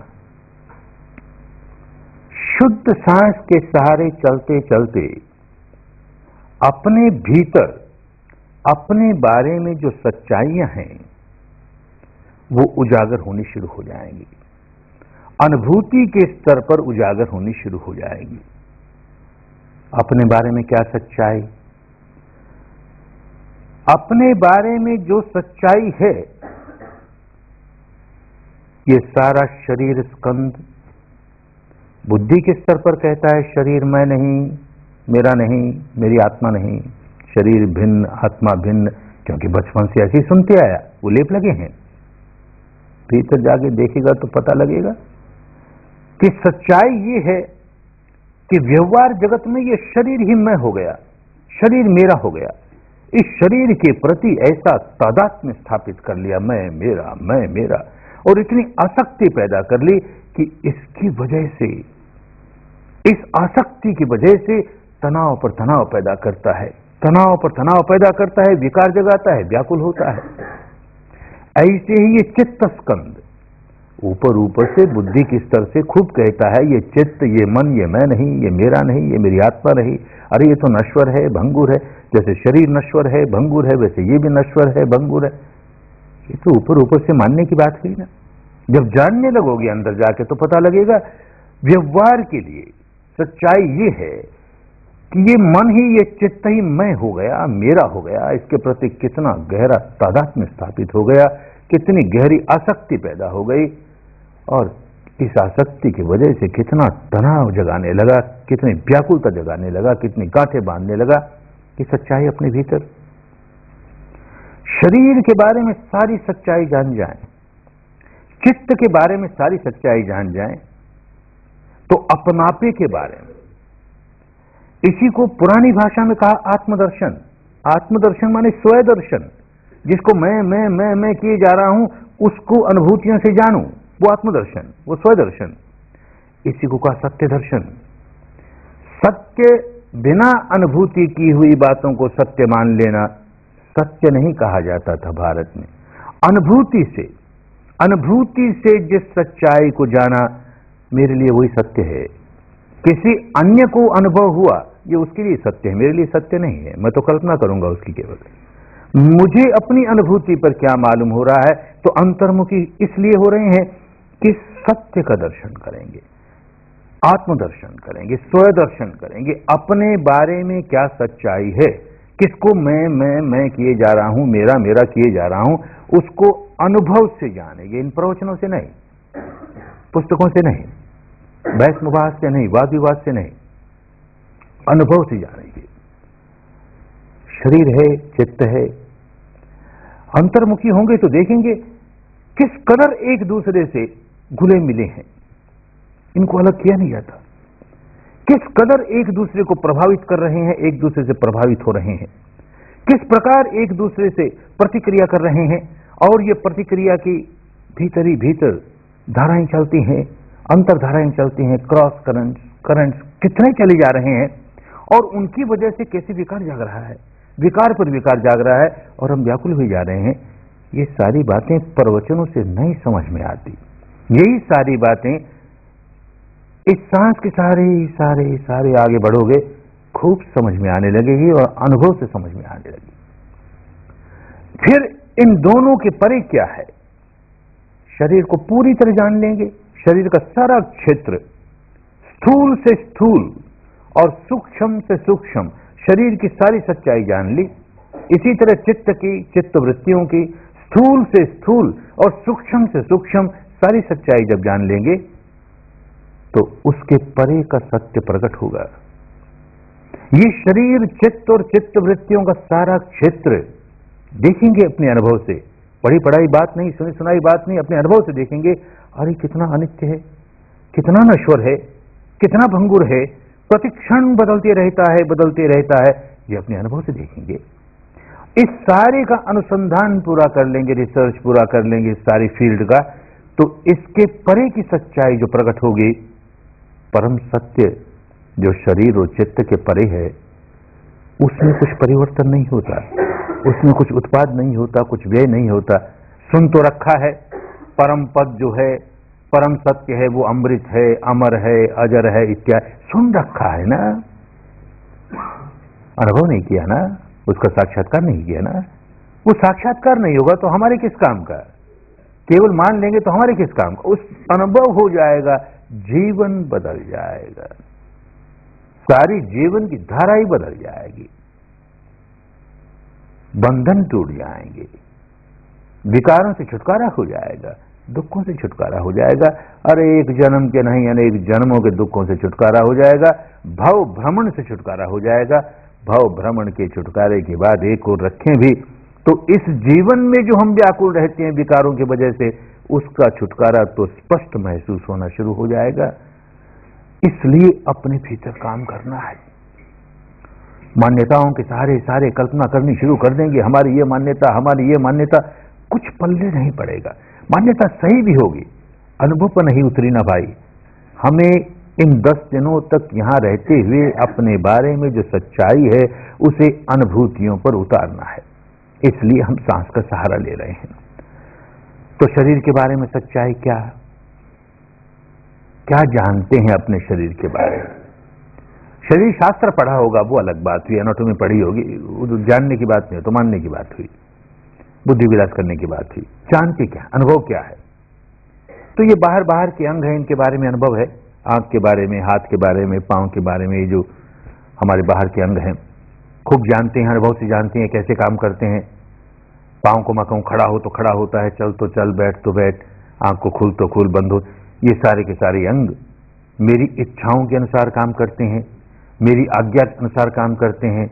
शुद्ध सांस के सहारे चलते चलते अपने भीतर अपने बारे में जो सच्चाइयां हैं वो उजागर होनी शुरू हो जाएंगी, अनुभूति के स्तर पर उजागर होनी शुरू हो जाएगी। अपने बारे में क्या सच्चाई, अपने बारे में जो सच्चाई है, ये सारा शरीर स्कंद बुद्धि के स्तर पर कहता है शरीर मैं नहीं, मेरा नहीं, मेरी आत्मा नहीं, शरीर भिन्न, आत्मा भिन्न, क्योंकि बचपन से ऐसे ही सुनते आया, वो लेप लगे हैं। भीतर जाके देखेगा तो पता लगेगा कि सच्चाई ये है कि व्यवहार जगत में ये शरीर ही मैं हो गया, शरीर मेरा हो गया। इस शरीर के प्रति ऐसा तादात्म्य स्थापित कर लिया, मैं मेरा, और इतनी आसक्ति पैदा कर ली कि इसकी वजह से, इस आसक्ति की वजह से तनाव पर तनाव पैदा करता है, तनाव पर तनाव पैदा करता है, विकार जगाता है, व्याकुल होता है। ऐसे ही ये चित्त स्कंद ऊपर से बुद्धि के स्तर से खूब कहता है ये चित्त, ये मन, ये मैं नहीं, ये मेरा नहीं, ये मेरी आत्मा नहीं, अरे ये तो नश्वर है, भंगुर है। जैसे शरीर नश्वर है, भंगुर है, वैसे ये भी नश्वर है, भंगुर है। ये तो ऊपर से मानने की बात हुई ना। जब जानने लगोगे अंदर जाके तो पता लगेगा व्यवहार के लिए सच्चाई ये है कि ये मन ही, ये चित्त ही मैं हो गया, मेरा हो गया। इसके प्रति कितना गहरा तादात्म्य स्थापित हो गया, कितनी गहरी आसक्ति पैदा हो गई, और इस आसक्ति की वजह से कितना तनाव जगाने लगा, कितनी व्याकुलता जगाने लगा, कितनी गांठें बांधने लगा। कि सच्चाई अपने भीतर, शरीर के बारे में सारी सच्चाई जान जाए, चित्त के बारे में सारी सच्चाई जान जाए, तो अपनापे के बारे में, इसी को पुरानी भाषा में कहा आत्मदर्शन। आत्मदर्शन माने स्वयं, जिसको मैं किए जा रहा हूं, उसको अनुभूतियों से जानूं, वो आत्मदर्शन, वो स्वयं। इसी को कहा सत्य दर्शन। सत्य बिना अनुभूति की हुई बातों को सत्य मान लेना सत्य नहीं कहा जाता था भारत में। अनुभूति से जिस सच्चाई को जाना, मेरे लिए वही सत्य है। किसी अन्य को अनुभव हुआ, ये उसके लिए सत्य है, मेरे लिए सत्य नहीं है। मैं तो कल्पना करूंगा उसकी केवल। मुझे अपनी अनुभूति पर क्या मालूम हो रहा है, तो अंतर्मुखी इसलिए हो रहे हैं कि सत्य का दर्शन करेंगे, आत्मदर्शन करेंगे, स्वयं दर्शन करेंगे। अपने बारे में क्या सच्चाई है, किसको मैं किए जा रहा हूं, मेरा किए जा रहा हूं, उसको अनुभव से जानेंगे। इन प्रवचनों से नहीं, पुस्तकों से नहीं, बहस मुबाहस से नहीं, वाद विवाद से नहीं, अनुभव से जानेंगे। शरीर है, चित्त है, अंतर्मुखी होंगे तो देखेंगे किस कदर एक दूसरे से घुले मिले हैं, इनको अलग किया नहीं जाता। किस कदर एक दूसरे को प्रभावित कर रहे हैं, एक दूसरे से प्रभावित हो रहे हैं, किस प्रकार एक दूसरे से प्रतिक्रिया कर रहे हैं, और ये प्रतिक्रिया की भीतर ही भीतर धाराएं चलती हैं, अंतरधाराएं चलती हैं, क्रॉस करंट। करंट्स कितने चले जा रहे हैं और उनकी वजह से कैसे विकार जाग रहा है, विकार पर विकार जाग रहा है और हम व्याकुल हुए जा रहे हैं। ये सारी बातें प्रवचनों से नहीं समझ में आती। यही सारी बातें इस सांस के सारे सारे सारे आगे बढ़ोगे खूब समझ में आने लगेगी और अनुभव से समझ में आने लगेगी। फिर इन दोनों के परे क्या है, शरीर को पूरी तरह जान लेंगे, शरीर का सारा क्षेत्र स्थूल से स्थूल और सूक्ष्म से सूक्ष्म शरीर की सारी सच्चाई जान ली। इसी तरह चित्त की, चित्त वृत्तियों की स्थूल से स्थूल और सूक्ष्म से सूक्ष्म सारी सच्चाई जब जान लेंगे तो उसके परे का सत्य प्रकट होगा। ये शरीर, चित्त और चित्त वृत्तियों का सारा क्षेत्र देखेंगे अपने अनुभव से, पढ़ी पढ़ाई बात नहीं, सुनी सुनाई बात नहीं, अपने अनुभव से देखेंगे। अरे कितना अनित्य है, कितना नश्वर है, कितना भंगुर है, प्रतिक्षण बदलते रहता है, बदलते रहता है। ये अपने अनुभव से देखेंगे। इस सारे का अनुसंधान पूरा कर लेंगे, रिसर्च पूरा कर लेंगे इस सारी फील्ड का, तो इसके परे की सच्चाई जो प्रकट होगी, परम सत्य जो शरीर और चित्त के परे है, उसमें कुछ परिवर्तन नहीं होता, उसमें कुछ उत्पाद नहीं होता, कुछ व्यय नहीं होता। सुन तो रखा है, परम पद जो है, परम सत्य है, वो अमृत है, अमर है, अजर है इत्यादि सुन रखा है ना, अनुभव नहीं किया ना, उसका साक्षात्कार नहीं किया ना। वो साक्षात्कार नहीं होगा तो हमारे किस काम का, केवल मान लेंगे तो हमारे किस काम का। उस अनुभव हो जाएगा, जीवन बदल जाएगा, सारी जीवन की धारा ही बदल जाएगी, बंधन टूट जाएंगे, विकारों से छुटकारा हो जाएगा, दुखों से छुटकारा हो जाएगा। अरे एक जन्म के नहीं अनेक जन्मों के दुखों से छुटकारा हो जाएगा, भव भ्रमण से छुटकारा हो जाएगा। भव भ्रमण के छुटकारे के बाद एक और रखें भी तो इस जीवन में जो हम व्याकुल रहते हैं विकारों की वजह से, उसका छुटकारा तो स्पष्ट महसूस होना शुरू हो जाएगा। इसलिए अपने भीतर काम करना है। मान्यताओं के सहारे सारे कल्पना करनी शुरू कर देंगे, हमारी ये मान्यता, हमारी ये मान्यता, कुछ पल्ले नहीं पड़ेगा। मान्यता सही भी होगी, अनुभव पर नहीं उतरी ना भाई। हमें इन 10 दिनों तक यहां रहते हुए अपने बारे में जो सच्चाई है उसे अनुभूतियों पर उतारना है। इसलिए हम सांस का सहारा ले रहे हैं। तो शरीर के बारे में सच्चाई क्या, क्या जानते हैं अपने शरीर के बारे में। शरीर शास्त्र पढ़ा होगा वो अलग बात हुई, एनाटॉमी पढ़ी होगी, वो जानने की बात नहीं, तो मानने की बात हुई, बुद्धि विलास करने की बात हुई। जानते क्या, अनुभव क्या है। तो ये बाहर बाहर के अंग हैं, इनके बारे में अनुभव है। आंख के बारे में, हाथ के बारे में, पांव के बारे में, ये जो हमारे बाहर के अंग हैं खूब जानते हैं, अनुभव से जानते हैं कैसे काम करते हैं। पांव को मैं कहूं खड़ा हो तो खड़ा होता है, चल तो चल, बैठ तो बैठ, आंख को खुल तो खुल, बंद हो। ये सारे के सारे अंग मेरी इच्छाओं के अनुसार काम करते हैं, मेरी आज्ञा के अनुसार काम करते हैं,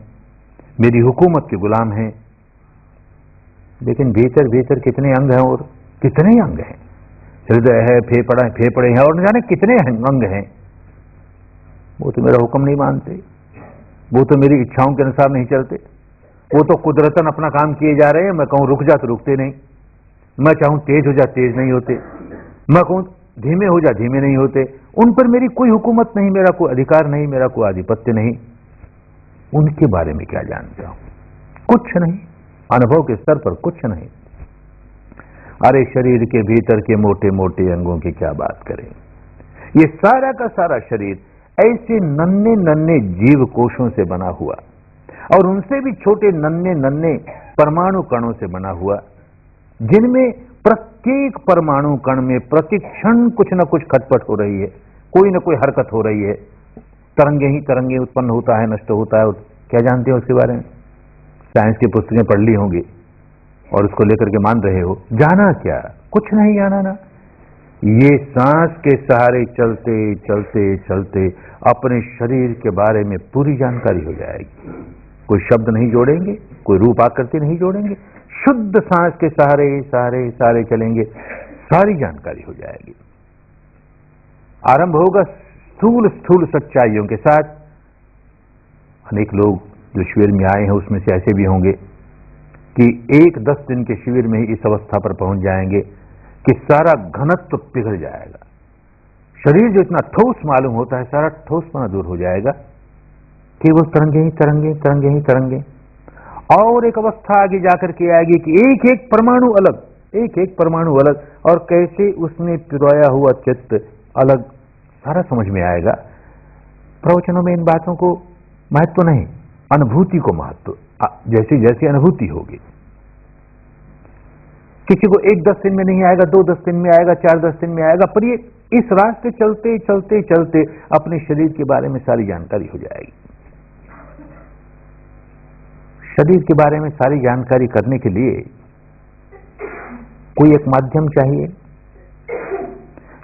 मेरी हुकूमत के गुलाम हैं। लेकिन भीतर भीतर कितने अंग हैं और कितने अंग हैं। हृदय है, फेफड़े हैं और न जाने कितने अंग हैं। वो तो मेरा हुक्म नहीं मानते, वो तो मेरी इच्छाओं के अनुसार नहीं चलते, वो तो कुदरतन अपना काम किए जा रहे हैं। मैं कहूं रुक जा तो रुकते नहीं, मैं चाहूं तेज हो जा तेज नहीं होते, मैं कहूं धीमे हो जा धीमे नहीं होते। उन पर मेरी कोई हुकूमत नहीं, मेरा कोई अधिकार नहीं, मेरा कोई आधिपत्य नहीं। उनके बारे में क्या जानता हूं, कुछ नहीं, अनुभव के स्तर पर कुछ नहीं। अरे शरीर के भीतर के मोटे मोटे अंगों की क्या बात करें। ये सारा का सारा शरीर ऐसे नन्हे नन्हे जीव कोशों से बना हुआ और उनसे भी छोटे नन्हे नन्हे परमाणु कणों से बना हुआ, जिनमें प्रत्येक परमाणु कण में प्रतिक्षण कुछ न कुछ खटपट हो रही है, कोई न कोई हरकत हो रही है। तरंगे ही तरंगे उत्पन्न होता है, नष्ट होता है। और क्या जानते हो उसके बारे में, साइंस की पुस्तकें पढ़ ली होंगी और उसको लेकर के मान रहे हो। जाना क्या, कुछ नहीं जाना ना। ये सांस के सहारे चलते चलते चलते अपने शरीर के बारे में पूरी जानकारी हो जाएगी। कोई शब्द नहीं जोड़ेंगे, कोई रूप आकृति नहीं जोड़ेंगे, शुद्ध सांस के सहारे सहारे सहारे चलेंगे, सारी जानकारी हो जाएगी। आरंभ होगा स्थूल स्थूल सच्चाइयों के साथ। अनेक लोग जो शिविर में आए हैं उसमें से ऐसे भी होंगे कि 1-10 दिन के शिविर में ही इस अवस्था पर पहुंच जाएंगे कि सारा घनत्व पिघल जाएगा, शरीर जो इतना ठोस मालूम होता है, सारा ठोसपना दूर हो जाएगा, केवल तरंगे ही तरंगे, तरंगे ही तरंगे। और एक अवस्था आगे जाकर के आएगी कि एक एक परमाणु अलग, एक एक परमाणु अलग, और कैसे उसमें पिरोया हुआ चित्त अलग, सारा समझ में आएगा। प्रवचनों में इन बातों को महत्व नहीं, अनुभूति को महत्व। जैसी जैसी अनुभूति होगी, किसी को 1-10 दिन में नहीं आएगा, 2-10 दिन में आएगा, 4-10 दिन में आएगा, पर ये इस रास्ते चलते चलते चलते अपने शरीर के बारे में सारी जानकारी हो जाएगी। शरीर के बारे में सारी जानकारी करने के लिए कोई एक माध्यम चाहिए,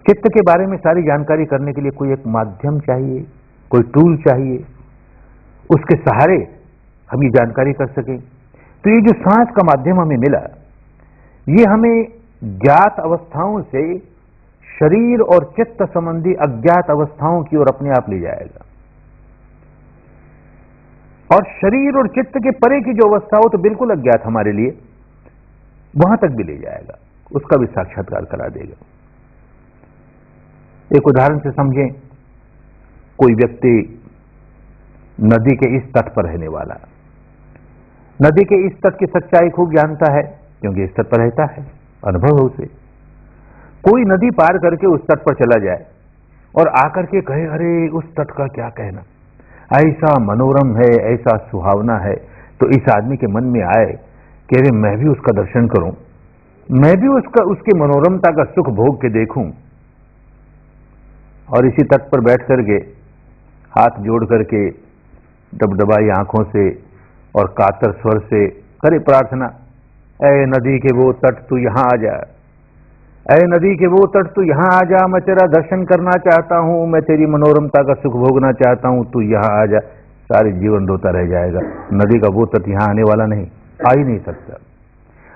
चित्त के बारे में सारी जानकारी करने के लिए कोई एक माध्यम चाहिए, कोई टूल चाहिए, उसके सहारे हम ये जानकारी कर सकें। तो ये जो सांस का माध्यम हमें मिला, ये हमें ज्ञात अवस्थाओं से शरीर और चित्त संबंधी अज्ञात अवस्थाओं की ओर अपने आप ले जाएगा, और शरीर और चित्त के परे की जो अवस्था हो तो बिल्कुल अज्ञात हमारे लिए, वहां तक भी ले जाएगा, उसका भी साक्षात्कार करा देगा। एक उदाहरण से समझें, कोई व्यक्ति नदी के इस तट पर रहने वाला, नदी के इस तट की सच्चाई खूब जानता है, क्योंकि इस तट पर रहता है, अनुभव है उसे। कोई नदी पार करके उस तट पर चला जाए और आकर के कहे, अरे उस तट का क्या कहना, ऐसा मनोरम है, ऐसा सुहावना है, तो इस आदमी के मन में आए कि अरे मैं भी उसका दर्शन करूं, मैं भी उसकी मनोरमता का सुख भोग के देखूं, और इसी तट पर बैठ करके हाथ जोड़ करके डबडबाई आंखों से और कातर स्वर से करे प्रार्थना, ऐ नदी के वो तट तू यहां आ जा, ऐ नदी के वो तट तू यहां आ जा, मैं तेरा दर्शन करना चाहता हूं, मैं तेरी मनोरमता का सुख भोगना चाहता हूं, तू यहां आ जा। सारे जीवन रोता रह जाएगा, नदी का वो तट यहां आने वाला नहीं, आ ही नहीं सकता।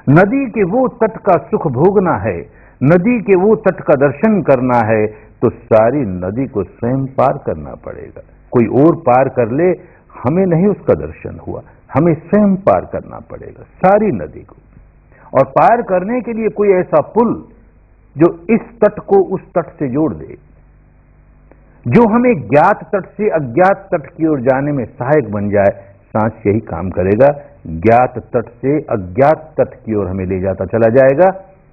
नदी के वो तट का सुख भोगना है, नदी के वो तट का दर्शन करना है, तो सारी नदी को स्वयं पार करना पड़ेगा। कोई और पार कर ले, हमें नहीं उसका दर्शन हुआ, हमें स्वयं पार करना पड़ेगा सारी नदी को। और पार करने के लिए कोई ऐसा पुल जो इस तट को उस तट से जोड़ दे, जो हमें ज्ञात तट से अज्ञात तट की ओर जाने में सहायक बन जाए। सांस यही काम करेगा, ज्ञात तट से अज्ञात तट की ओर हमें ले जाता चला जाएगा।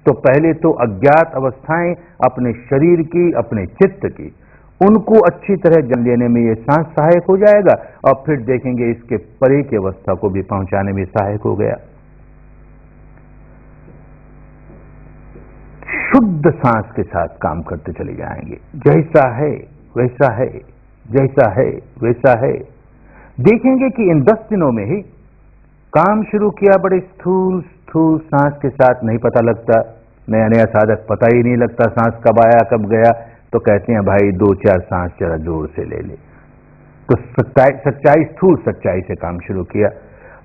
तो पहले तो अज्ञात अवस्थाएं अपने शरीर की, अपने चित्त की, उनको अच्छी तरह जान लेने में ये सांस सहायक हो जाएगा, और फिर देखेंगे इसके परे की अवस्था को भी पहुंचाने में सहायक हो गया। शुद्ध सांस के साथ काम करते चले जाएंगे, जैसा है वैसा है, जैसा है वैसा है। देखेंगे कि इन 10 दिनों में ही काम शुरू किया, बड़े स्थूल स्थूल सांस के साथ, नहीं पता लगता, नया नया साधक पता ही नहीं लगता सांस कब आया कब गया, तो कहते हैं भाई 2-4 सांस जरा जोर से ले ले। तो सच्चाई स्थूल सच्चाई से काम शुरू किया,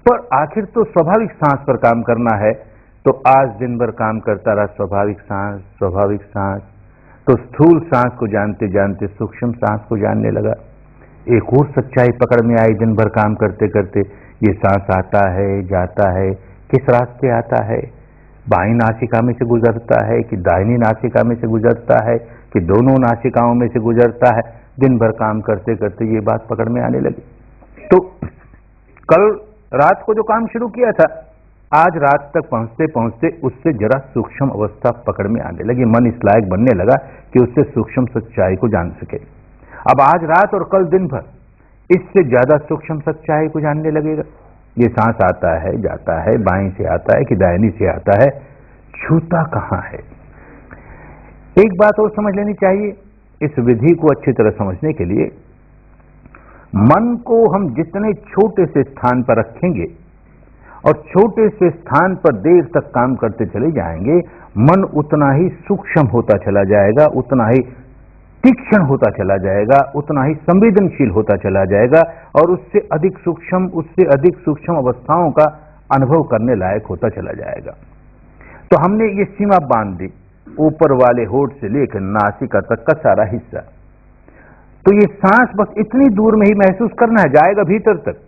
पर आखिर तो स्वाभाविक सांस पर काम करना है, तो आज दिन भर काम करता रहा स्वाभाविक सांस, स्वाभाविक सांस। तो स्थूल सांस को जानते जानते सूक्ष्म सांस को जानने लगा। एक और सच्चाई पकड़ में आई, दिन भर काम करते करते, ये सांस आता है जाता है, किस रास्ते आता है, बाईं नासिका में से गुजरता है कि दाहिनी नासिका में से गुजरता है कि दोनों नासिकाओं में से गुजरता है। दिन भर काम करते करते ये बात पकड़ में आने लगी। तो कल रात को जो काम शुरू किया था, आज रात तक पहुंचते पहुंचते उससे जरा सूक्ष्म अवस्था पकड़ में आने लगी, मन इस लायक बनने लगा कि उससे सूक्ष्म सच्चाई को जान सके। अब आज रात और कल दिन भर इससे ज्यादा सूक्ष्म सच्चाई को जानने लगेगा। ये सांस आता है जाता है, बाईं से आता है कि दाहिनी से आता है, छूता कहां है। एक बात और समझ लेनी चाहिए, इस विधि को अच्छी तरह समझने के लिए मन को हम जितने छोटे से स्थान पर रखेंगे और छोटे से स्थान पर देर तक काम करते चले जाएंगे, मन उतना ही सूक्ष्म होता चला जाएगा, उतना ही तीक्ष्ण होता चला जाएगा, उतना ही संवेदनशील होता चला जाएगा, और उससे अधिक सूक्ष्म अवस्थाओं का अनुभव करने लायक होता चला जाएगा। तो हमने ये सीमा बांध दी, ऊपर वाले होठ से लेकर नासिका तक का सारा हिस्सा। तो ये सांस बस इतनी दूर में ही महसूस करना है, जाएगा भीतर तक,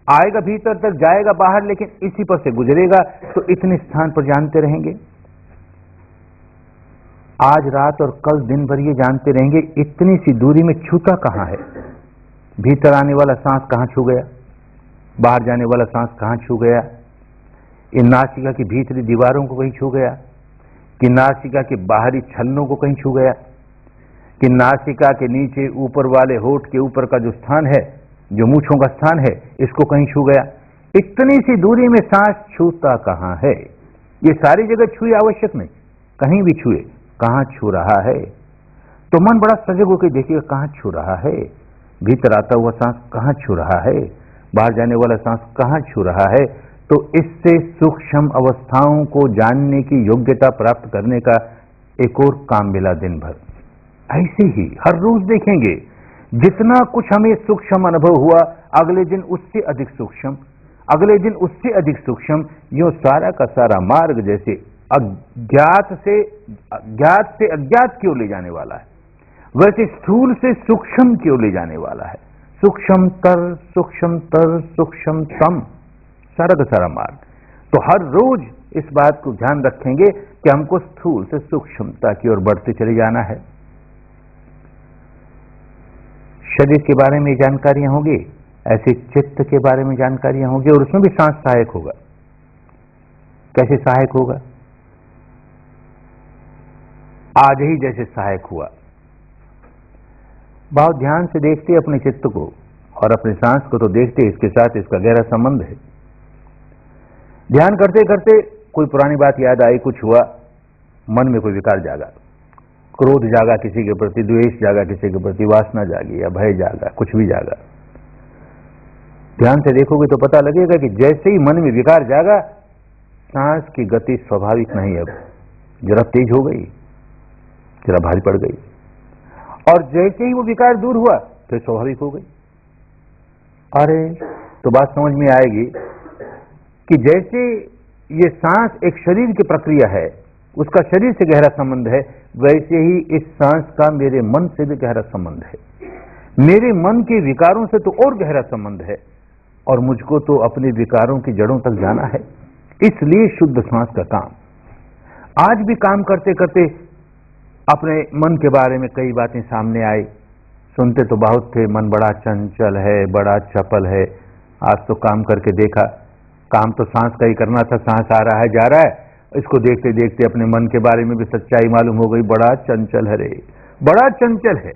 आएगा भीतर तक, जाएगा बाहर, लेकिन इसी पर से गुजरेगा। तो इतने स्थान पर जानते रहेंगे। आज रात और कल दिन भर ये जानते रहेंगे इतनी सी दूरी में छूता कहाँ है, भीतर आने वाला सांस कहाँ छू गया, बाहर जाने वाला सांस कहाँ छू गया, इन नासिका की भीतरी दीवारों को कहीं छू गया, कि नासिका के बाहरी छलनों को कहीं छू गया, कि नासिका के नीचे ऊपर वाले होठ के ऊपर का जो स्थान है, जो मूंछों का स्थान है, इसको कहीं छू गया। इतनी सी दूरी में सांस छूता कहाँ है? ये सारी जगह छुए आवश्यक नहीं, कहीं भी छुए, कहाँ छू रहा है? तो मन बड़ा सजग होकर देखिएगा कहाँ छू रहा है, भीतर आता हुआ सांस कहाँ छू रहा है, बाहर जाने वाला सांस कहाँ छू रहा है। तो इससे सूक्ष्म अवस्थाओं को जानने की योग्यता प्राप्त करने का एक और काम मिला दिन भर। ऐसे ही हर रोज देखेंगे, जितना कुछ हमें सूक्ष्म अनुभव हुआ, अगले दिन उससे अधिक सूक्ष्म, अगले दिन उससे अधिक सूक्ष्म, यो सारा का सारा मार्ग जैसे ज्ञात से अज्ञात की ओर ले जाने वाला है, वैसे स्थूल से सूक्ष्म की ओर ले जाने वाला है। सूक्ष्मतर सूक्ष्मतर सूक्ष्मतम, सारा का सारा मार्ग। तो हर रोज इस बात को ध्यान रखेंगे कि हमको स्थूल से सूक्ष्मता की ओर बढ़ते चले जाना है। शरीर के बारे में जानकारियां होंगी, ऐसे चित्त के बारे में जानकारियां होंगी, और उसमें भी सांस सहायक होगा। कैसे सहायक होगा? आज ही जैसे सहायक हुआ। बहुत ध्यान से देखते अपने चित्त को और अपने सांस को, तो देखते इसके साथ इसका गहरा संबंध है। ध्यान करते करते कोई पुरानी बात याद आई, कुछ हुआ, मन में कोई विकार जागा, क्रोध जागा किसी के प्रति, द्वेष जागा किसी के प्रति, वासना जागी या भय जागा, कुछ भी जागा। ध्यान से देखोगे तो पता लगेगा कि जैसे ही मन में विकार जागा, सांस की गति स्वाभाविक नहीं, अब जरा तेज हो गई, जरा भारी पड़ गई, और जैसे ही वो विकार दूर हुआ फिर स्वाभाविक हो गई। अरे तो बात समझ में आएगी कि जैसे ये सांस एक शरीर की प्रक्रिया है, उसका शरीर से गहरा संबंध है, वैसे ही इस सांस का मेरे मन से भी गहरा संबंध है, मेरे मन के विकारों से तो और गहरा संबंध है, और मुझको तो अपने विकारों की जड़ों तक जाना है। इसलिए शुद्ध सांस का काम। आज भी काम करते करते अपने मन के बारे में कई बातें सामने आई, सुनते तो बहुत थे, मन बड़ा चंचल है, बड़ा चपल है। आज तो काम करके देखा, काम तो सांस का ही करना था, सांस आ रहा है जा रहा है, इसको देखते देखते अपने मन के बारे में भी सच्चाई मालूम हो गई, बड़ा चंचल है रे, बड़ा चंचल है।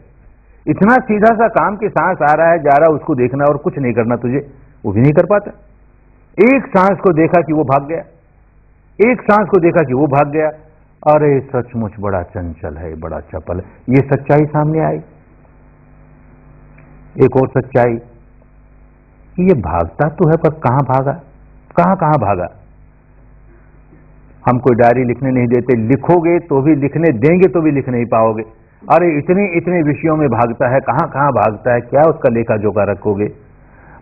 इतना सीधा सा काम कि सांस आ रहा है जा रहा है, उसको देखना और कुछ नहीं करना तुझे, वो भी नहीं कर पाता। एक सांस को देखा कि वो भाग गया, एक सांस को देखा कि वो भाग गया, अरे सचमुच बड़ा चंचल है, बड़ा चपल है। ये सच्चाई सामने आई। एक और सच्चाई, ये भागता तो है पर कहां भागा, कहां कहां भागा। हम कोई डायरी लिखने नहीं देते, लिखोगे तो भी, लिखने देंगे तो भी लिख नहीं पाओगे। अरे इतने इतने विषयों में भागता है, कहां कहां भागता है, क्या उसका लेखा जोखा रखोगे।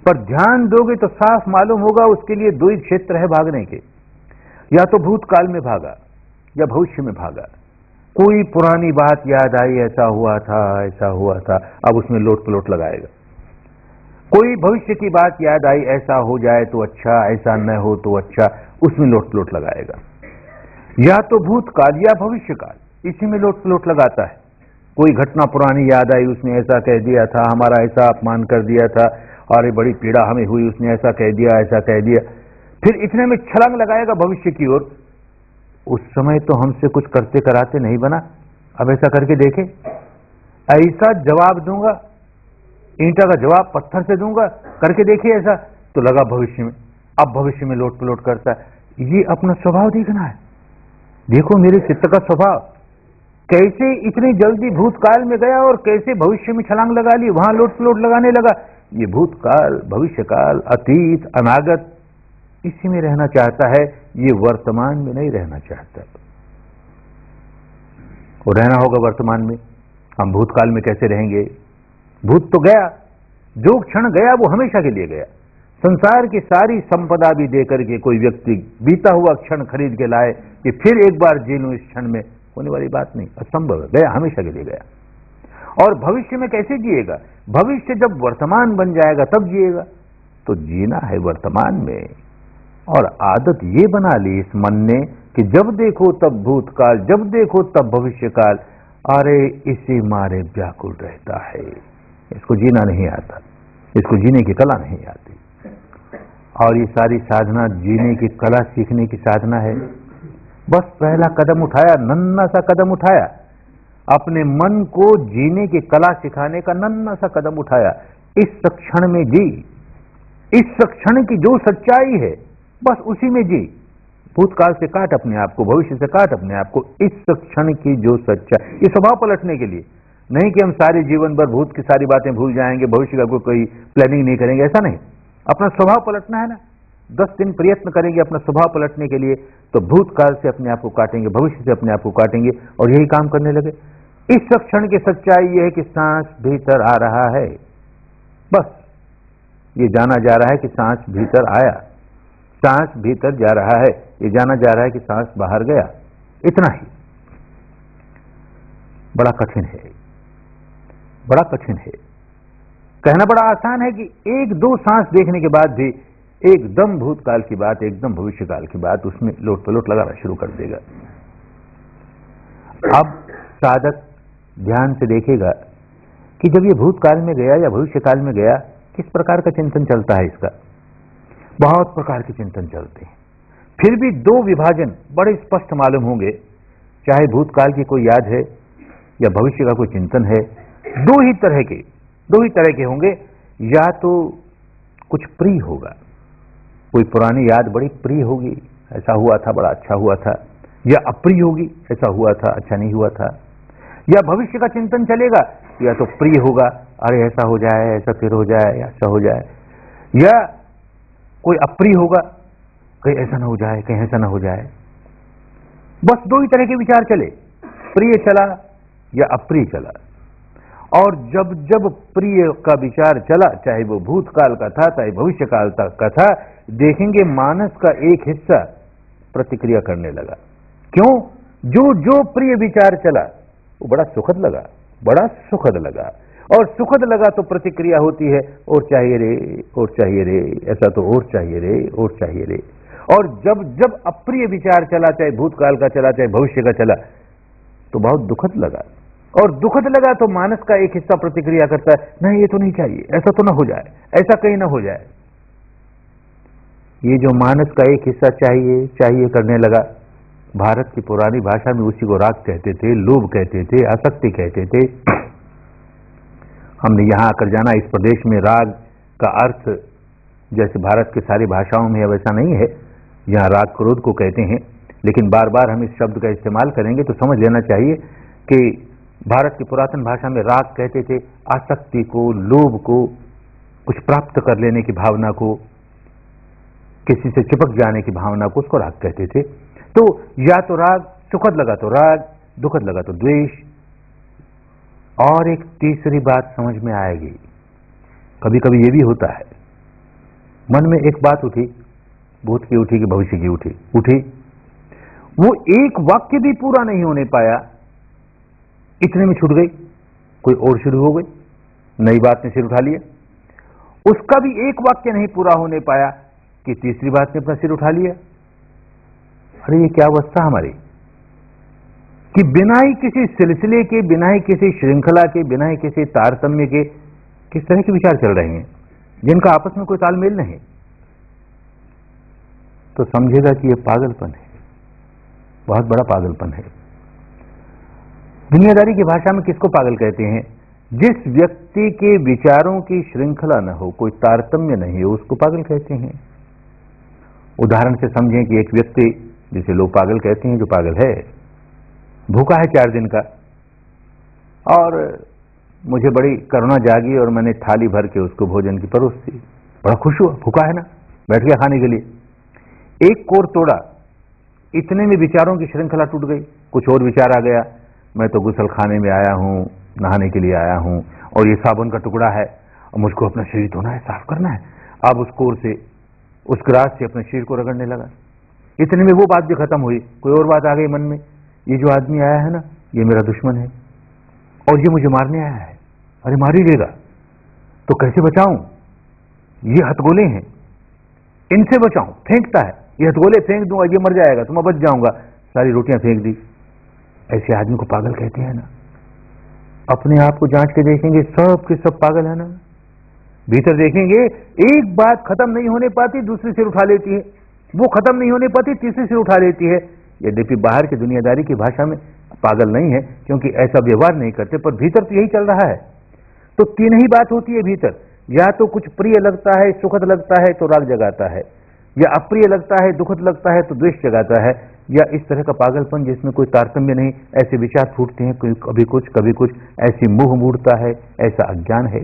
पर ध्यान दोगे तो साफ मालूम होगा उसके लिए दो ही क्षेत्र है भागने के, या तो भूतकाल में भागा या भविष्य में भागा। कोई पुरानी बात याद आई, ऐसा हुआ था ऐसा हुआ था, अब उसमें लोट पलोट लगाएगा। कोई भविष्य की बात याद आई, ऐसा हो जाए तो अच्छा, ऐसा न हो तो अच्छा, उसमें लोट पलोट लगाएगा। या तो भूतकाल या भविष्यकाल, इसी में लोट पलोट लगाता है। कोई घटना पुरानी याद आई, उसने ऐसा कह दिया था, हमारा ऐसा अपमान कर दिया था, और बड़ी पीड़ा हमें हुई, उसने ऐसा कह दिया ऐसा कह दिया, फिर इतने में छलांग लगाएगा भविष्य की ओर। उस समय तो हमसे कुछ करते कराते नहीं बना, अब ऐसा करके देखे, ऐसा जवाब दूंगा, ईंटा का जवाब पत्थर से दूंगा, करके देखिए ऐसा, तो लगा भविष्य में। अब भविष्य में लोट पलोट करता है। ये अपना स्वभाव देखना है। देखो मेरे चित्त का स्वभाव कैसे इतनी जल्दी भूतकाल में गया और कैसे भविष्य में छलांग लगा ली, वहां लोट पलोट लगाने लगा। ये भूतकाल, भविष्यकाल, अतीत, अनागत, इसी में रहना चाहता है, ये वर्तमान में नहीं रहना चाहता। वो रहना होगा वर्तमान में। हम भूतकाल में कैसे रहेंगे? भूत तो गया, जो क्षण गया वो हमेशा के लिए गया। संसार की सारी संपदा भी देकर के कोई व्यक्ति बीता हुआ क्षण खरीद के लाए कि फिर एक बार जी लूं, इस क्षण में होने वाली बात नहीं, असंभव है, गया, हमेशा के लिए गया। और भविष्य में कैसे जिएगा? भविष्य जब वर्तमान बन जाएगा तब जिएगा। तो जीना है वर्तमान में। और आदत ये बना ली इस मन ने कि जब देखो तब भूतकाल, जब देखो तब भविष्यकाल, अरे इसी मारे व्याकुल रहता है। इसको जीना नहीं आता, इसको जीने की कला नहीं आती। और ये सारी साधना जीने की कला सीखने की साधना है। बस पहला कदम उठाया, नन्हा सा कदम उठाया, अपने मन को जीने की कला सिखाने का नन्हा सा कदम उठाया। इस क्षण में जी, इस क्षण की जो सच्चाई है बस उसी में जी। भूतकाल से काट अपने आप को, भविष्य से काट अपने आप को। इस क्षण की जो सच्चाई, ये स्वभाव पलटने के लिए नहीं कि हम सारे जीवन भर भूत की सारी बातें भूल जाएंगे, भविष्य का कोई प्लानिंग नहीं करेंगे, ऐसा नहीं। अपना स्वभाव पलटना है ना। 10 दिन प्रयत्न करेंगे अपना स्वभाव पलटने के लिए, तो भूतकाल से अपने आप को काटेंगे, भविष्य से अपने आप को काटेंगे, और यही काम करने लगे। इस क्षण की सच्चाई यह है कि सांस भीतर आ रहा है, बस ये जाना जा रहा है कि सांस भीतर आया, सांस भीतर जा रहा है, ये जाना जा रहा है कि सांस बाहर गया, इतना ही। बड़ा कठिन है, बड़ा कठिन है। कहना बड़ा आसान है कि 1-2 सांस देखने के बाद भी एकदम भूतकाल की बात, एकदम भविष्यकाल की बात उसमें लोट पलोट लगाना शुरू कर देगा। अब साधक ध्यान से देखेगा कि जब ये भूतकाल में गया या भविष्यकाल में गया, किस प्रकार का चिंतन चलता है इसका। बहुत प्रकार के चिंतन चलते हैं, फिर भी 2 विभाजन बड़े स्पष्ट मालूम होंगे। चाहे भूतकाल की कोई याद है या भविष्य का कोई चिंतन है, 2 ही तरह के होंगे। या तो कुछ प्रिय होगा, कोई पुरानी याद बड़ी प्रिय होगी, ऐसा हुआ था, बड़ा अच्छा हुआ था, या अप्रिय होगी, ऐसा हुआ था, अच्छा नहीं हुआ था। या भविष्य का चिंतन चलेगा, या तो प्रिय होगा, अरे ऐसा हो जाए, ऐसा फिर हो जाए, ऐसा हो जाए। या कोई अप्रिय होगा, कहीं ऐसा ना हो जाए, कहीं ऐसा ना हो जाए। बस 2 ही तरह के विचार चले, प्रिय चला या अप्रिय चला। और जब जब प्रिय का विचार चला, चाहे वो भूतकाल का था चाहे भविष्यकाल का था, देखेंगे मानस का एक हिस्सा प्रतिक्रिया करने लगा। क्यों? जो जो प्रिय विचार चला वो बड़ा सुखद लगा, बड़ा सुखद लगा, और सुखद लगा तो प्रतिक्रिया होती है, और चाहिए रे, और चाहिए रे, ऐसा तो और चाहिए रे, और चाहिए रे। और जब जब अप्रिय विचार चला, चाहे भूतकाल का चला चाहे भविष्य का चला, तो बहुत दुखद लगा। और दुखद लगा तो मानस का एक हिस्सा प्रतिक्रिया करता है, नहीं ये तो नहीं चाहिए, ऐसा तो ना हो जाए, ऐसा कहीं ना हो जाए। ये जो मानस का एक हिस्सा चाहिए चाहिए करने लगा, भारत की पुरानी भाषा में उसी को राग कहते थे, लोभ कहते थे, आसक्ति कहते थे। हमने यहां आकर जाना, इस प्रदेश में राग का अर्थ जैसे भारत की सारी भाषाओं में वैसा नहीं है। यहाँ राग क्रोध को कहते हैं, लेकिन बार बार हम इस शब्द का इस्तेमाल करेंगे तो समझ लेना चाहिए कि भारत की पुरातन भाषा में राग कहते थे आसक्ति को, लोभ को, कुछ प्राप्त कर लेने की भावना को, किसी से चिपक जाने की भावना को, उसको राग कहते थे। तो या तो राग सुखद लगा तो राग, दुखद लगा तो द्वेष। और एक तीसरी बात समझ में आएगी, कभी कभी ये भी होता है, मन में एक बात उठी, भूत की उठी कि भविष्य की उठी, वो एक वाक्य भी पूरा नहीं होने पाया, इतने में छूट गई, कोई और शुरू हो गई, नई बात ने सिर उठा लिया। उसका भी एक वाक्य नहीं पूरा होने पाया कि तीसरी बात ने अपना सिर उठा लिया। अरे ये क्या अवस्था हमारी, कि बिना ही किसी सिलसिले के, बिना ही किसी श्रृंखला के, बिना ही किसी तारतम्य के किस तरह के विचार चल रहे हैं जिनका आपस में कोई तालमेल नहीं। तो समझेगा कि यह पागलपन है, बहुत बड़ा पागलपन है। दुनियादारी की भाषा में किसको पागल कहते हैं? जिस व्यक्ति के विचारों की श्रृंखला न हो, कोई तारतम्य नहीं हो, उसको पागल कहते हैं। उदाहरण से समझें कि एक व्यक्ति, जिसे लोग पागल कहते हैं, जो पागल है, भूखा है 4 दिन का, और मुझे बड़ी करुणा जागी और मैंने थाली भर के उसको भोजन की परोस दी। बड़ा खुश हुआ, भूखा है ना, बैठ गया खाने के लिए। एक कोर तोड़ा, इतने में विचारों की श्रृंखला टूट गई, कुछ और विचार आ गया। मैं तो गुसल खाने में आया हूं, नहाने के लिए आया हूं, और ये साबुन का टुकड़ा है, और मुझको अपना शरीर धोना है, साफ करना है। अब उस कोर से, उस ग्रास से अपने शरीर को रगड़ने लगा। इतने में वो बात भी खत्म हुई, कोई और बात आ गई मन में, ये जो आदमी आया है ना, ये मेरा दुश्मन है और ये मुझे मारने आया है, अरे मार ही देगा, तो कैसे बचाऊं? ये हथगोले हैं, इनसे बचाऊं, फेंकता है, ये हथगोले फेंक दूंगा, ये मर जाएगा तो मैं बच जाऊंगा, सारी रोटियां फेंक दी। ऐसे आदमी को पागल कहते हैं ना। अपने आप को जांच के देखेंगे, सब के सब पागल है ना। भीतर देखेंगे, एक बात खत्म नहीं होने पाती दूसरी सिर उठा लेती है, वो खत्म नहीं होने पाती तीसरी सिर उठा लेती है। यद्यपि बाहर की दुनियादारी की भाषा में पागल नहीं है, क्योंकि ऐसा व्यवहार नहीं करते, पर भीतर तो यही चल रहा है। तो तीन ही बात होती है भीतर, या तो कुछ प्रिय लगता है, सुखद लगता है तो राग जगाता है, या अप्रिय लगता है, दुखद लगता है तो द्वेष जगाता है, या इस तरह का पागलपन जिसमें कोई तारतम्य नहीं, ऐसे विचार फूटते हैं, कभी कुछ, ऐसी मुंह मूढ़ता है, ऐसा अज्ञान है।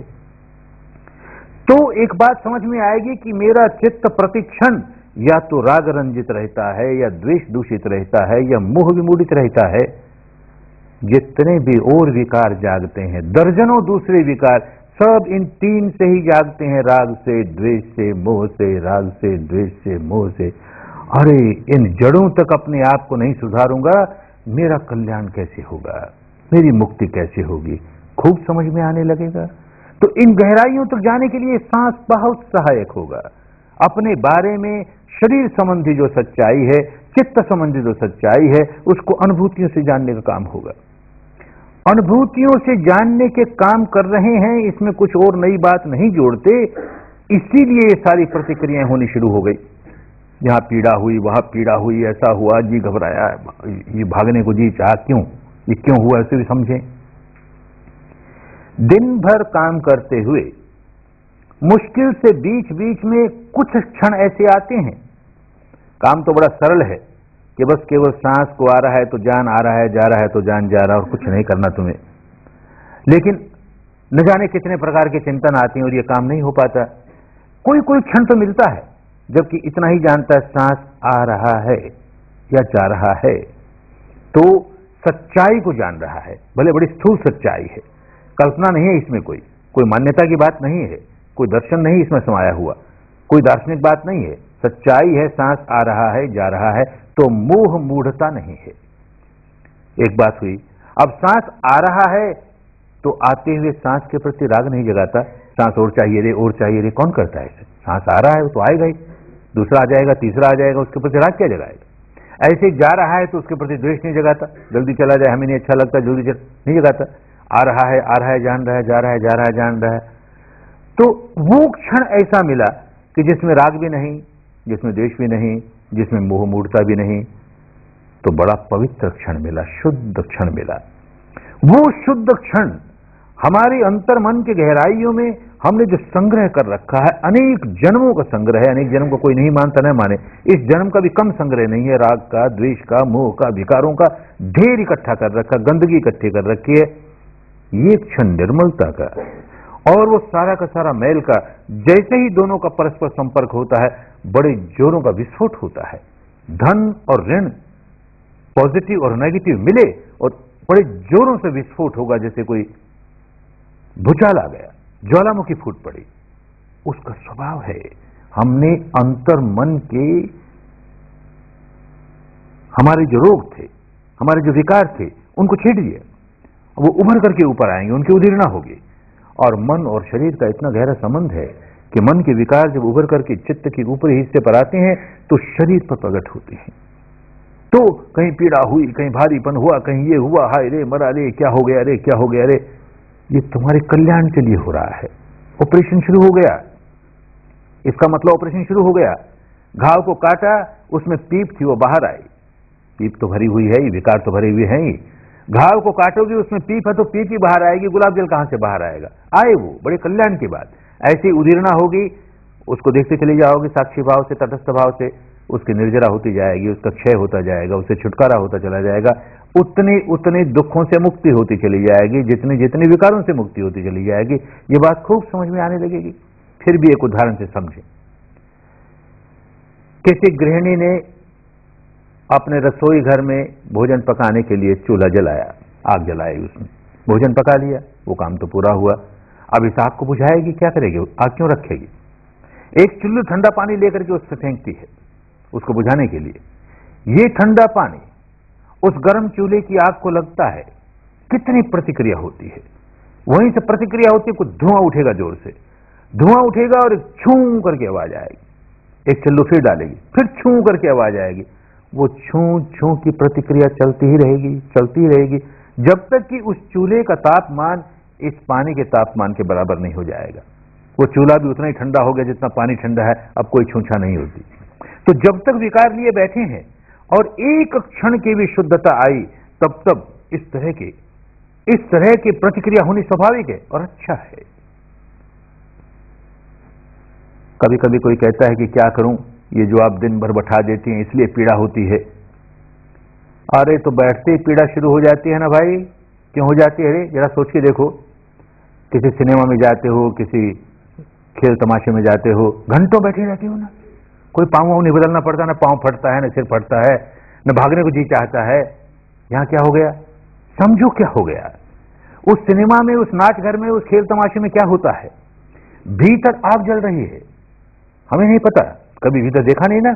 तो एक बात समझ में आएगी कि मेरा चित्त प्रतिक्षण या तो राग रंजित रहता है, या द्वेष दूषित रहता है, या मोह विमूढ़ित रहता है। जितने भी और विकार जागते हैं, दर्जनों दूसरे विकार, सब इन तीन से ही जागते हैं, राग से, द्वेष से, मोह से, राग से, द्वेष से, मोह से। अरे इन जड़ों तक अपने आप को नहीं सुधारूंगा, मेरा कल्याण कैसे होगा, मेरी मुक्ति कैसे होगी, खूब समझ में आने लगेगा। तो इन गहराइयों तक जाने के लिए सांस बहुत सहायक होगा। अपने बारे में शरीर संबंधी जो सच्चाई है, चित्त संबंधी जो सच्चाई है, उसको अनुभूतियों से जानने का काम होगा। अनुभूतियों से जानने के काम कर रहे हैं, इसमें कुछ और नई बात नहीं जोड़ते, इसीलिए ये सारी प्रतिक्रियाएं होनी शुरू हो गई। यहां पीड़ा हुई, वहां पीड़ा हुई, ऐसा हुआ, जी घबराया, ये भागने को जी चाहा, क्यों, ये क्यों हुआ, ऐसे भी समझें। दिन भर काम करते हुए मुश्किल से बीच बीच में कुछ क्षण ऐसे आते हैं, काम तो बड़ा सरल है कि बस केवल सांस को आ रहा है तो जान आ रहा है, जा रहा है तो जान जा रहा है, और कुछ नहीं करना तुम्हें। लेकिन न जाने कितने प्रकार के चिंतन आते हैं और ये काम नहीं हो पाता। कोई कोई क्षण तो मिलता है जबकि इतना ही जानता है, सांस आ रहा है या जा रहा है, तो सच्चाई को जान रहा है। भले बड़ी स्थूल सच्चाई है, कल्पना नहीं है इसमें, कोई मान्यता की बात नहीं है, कोई दर्शन नहीं इसमें समाया हुआ, कोई दार्शनिक बात नहीं है, सच्चाई है, सांस आ रहा है, जा रहा है, तो मोह मूढ़ता नहीं है। एक बात हुई, अब सांस आ रहा है तो आते हुए सांस के प्रति राग नहीं जगाता, सांस और चाहिए रे, और चाहिए रे, कौन करता है ऐसे? सांस आ रहा है तो आएगा ही, दूसरा आ जाएगा, तीसरा आ जाएगा, उसके प्रति राग क्या जगाएगा? ऐसे जा रहा है तो उसके प्रति द्वेष नहीं जगाता, जल्दी चला जाए, हमें नहीं अच्छा लगता, जल्दी नहीं जगाता। आ रहा है जान रहा है, जा रहा है जा रहा है जान रहा है। तो वो क्षण ऐसा मिला कि जिसमें राग भी नहीं, जिसमें द्वेष भी नहीं, जिसमें मोह मूढ़ता भी नहीं, तो बड़ा पवित्र क्षण मिला, शुद्ध क्षण मिला। वो शुद्ध क्षण हमारे अंतर मन के गहराइयों में हमने जो संग्रह कर रखा है, अनेक जन्मों का संग्रह है, अनेक जन्म को कोई नहीं मानता, नहीं माने, इस जन्म का भी कम संग्रह नहीं है, राग का, द्वेष का, मोह का, विकारों का ढेर इकट्ठा कर रखा, गंदगी इकट्ठी कर रखी है। ये क्षण निर्मलता का, और वो सारा का सारा मैल का, जैसे ही दोनों का परस्पर संपर्क होता है, बड़े जोरों का विस्फोट होता है। धन और ऋण, पॉजिटिव और नेगेटिव मिले और बड़े जोरों से विस्फोट होगा, जैसे कोई भूचाल आ गया, ज्वालामुखी फूट पड़ी। उसका स्वभाव है। हमने अंतर मन के हमारे जो रोग थे, हमारे जो विकार थे, उनको छेड़ दिया, वो उभर करके ऊपर आएंगे, उनकी उदीर्णा होगी। और मन और शरीर का इतना गहरा संबंध है कि मन के विकार जब उभर करके चित्त के ऊपरी हिस्से पर आते हैं तो शरीर पर प्रकट होते हैं। तो कहीं पीड़ा हुई, कहीं भारीपन हुआ, कहीं ये हुआ, हाय रे मरा रे, क्या हो गया रे, क्या हो गया रे, ये तुम्हारे कल्याण के लिए हो रहा है। ऑपरेशन शुरू हो गया, इसका मतलब ऑपरेशन शुरू हो गया। घाव को काटा, उसमें पीप थी, वो बाहर आई। पीप तो भरी हुई है ही, विकार तो भरे हुए हैं ही। घाव को काटोगे, उसमें पीप है तो पीप ही बाहर आएगी, गुलाब जल कहां से बाहर आएगा? आए, वो बड़े कल्याण की बात। ऐसी उदीर्णा होगी, उसको देखते चले जाओगे साक्षी भाव से, तटस्थ भाव से, उसकी निर्जरा होती जाएगी, उसका क्षय होता जाएगा, उससे छुटकारा होता चला जाएगा। उतने उतने दुखों से मुक्ति होती चली जाएगी, जितने जितने विकारों से मुक्ति होती चली जाएगी। ये बात खूब समझ में आने लगेगी। फिर भी एक उदाहरण से समझें। किसी गृहिणी ने अपने रसोई घर में भोजन पकाने के लिए चूल्हा जलाया, आग जलाई, उसमें भोजन पका लिया, वो काम तो पूरा हुआ। अब इस आग को बुझाएगी, क्या करेगी? आग क्यों रखेगी? एक चुल्लू ठंडा पानी लेकर के उस पर फेंकती है, उसको बुझाने के लिए। ये ठंडा पानी उस गर्म चूल्हे की आग को लगता है, कितनी प्रतिक्रिया होती है। वहीं से प्रतिक्रिया होती है, कुछ धुआं उठेगा, जोर से धुआं उठेगा और एक छू करके आवाज आएगी। एक चल्लू फिर डालेगी, फिर छू करके आवाज आएगी, वो छू छू की प्रतिक्रिया चलती ही रहेगी, चलती ही रहेगी, जब तक कि उस चूल्हे का तापमान इस पानी के तापमान के बराबर नहीं हो जाएगा। वो चूल्हा भी उतना ही ठंडा हो गया जितना पानी ठंडा है, अब कोई छूछा नहीं होती। तो जब तक विकार लिए बैठे हैं और एक क्षण की भी शुद्धता आई, तब तब इस तरह की प्रतिक्रिया होनी स्वाभाविक है और अच्छा है। कभी कभी कोई कहता है कि क्या करूं, ये जो आप दिन भर बैठा देती हैं इसलिए पीड़ा होती है। अरे तो बैठते ही पीड़ा शुरू हो जाती है ना भाई, क्यों हो जाती है? जरा सोच के देखो, किसी सिनेमा में जाते हो, किसी खेल तमाशे में जाते हो, घंटों बैठे रहते हो ना, कोई पाँव नहीं बदलना पड़ता, ना पाँव फटता है, ना सिर फटता है, न भागने को जी चाहता है। यहां क्या हो गया? समझो क्या हो गया। उस सिनेमा में, उस नाच घर में, उस खेल तमाशे में क्या होता है? भीतर आग जल रही है, हमें नहीं पता, कभी भीतर देखा नहीं ना।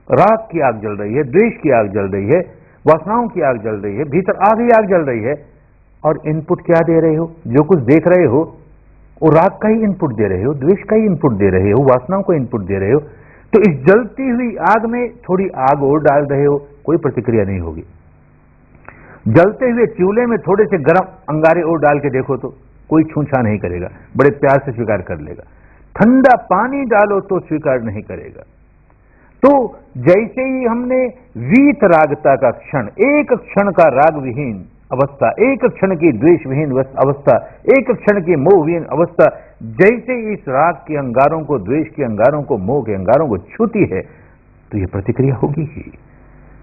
राग की आग जल रही है, द्वेष की आग जल रही है, वासनाओं की आग जल रही है, भीतर आग ही आग जल रही है। और इनपुट क्या दे रहे हो? जो कुछ देख रहे हो वो राग का ही इनपुट दे रहे हो, द्वेष का ही इनपुट दे रहे हो, वासनाओं को इनपुट दे रहे हो। तो इस जलती हुई आग में थोड़ी आग और डाल रहे हो, कोई प्रतिक्रिया नहीं होगी। जलते हुए चूल्हे में थोड़े से गर्म अंगारे और डाल के देखो तो कोई छूछा नहीं करेगा, बड़े प्यार से स्वीकार कर लेगा। ठंडा पानी डालो तो स्वीकार नहीं करेगा। तो जैसे ही हमने वीत रागता का क्षण, एक क्षण का राग विहीन अवस्था, एक क्षण की द्वेष विहीन अवस्था, एक क्षण की मोह विहीन अवस्था, जैसे इस राग के अंगारों को, द्वेष के अंगारों को, मोह के अंगारों को छूती है, तो यह प्रतिक्रिया होगी ही।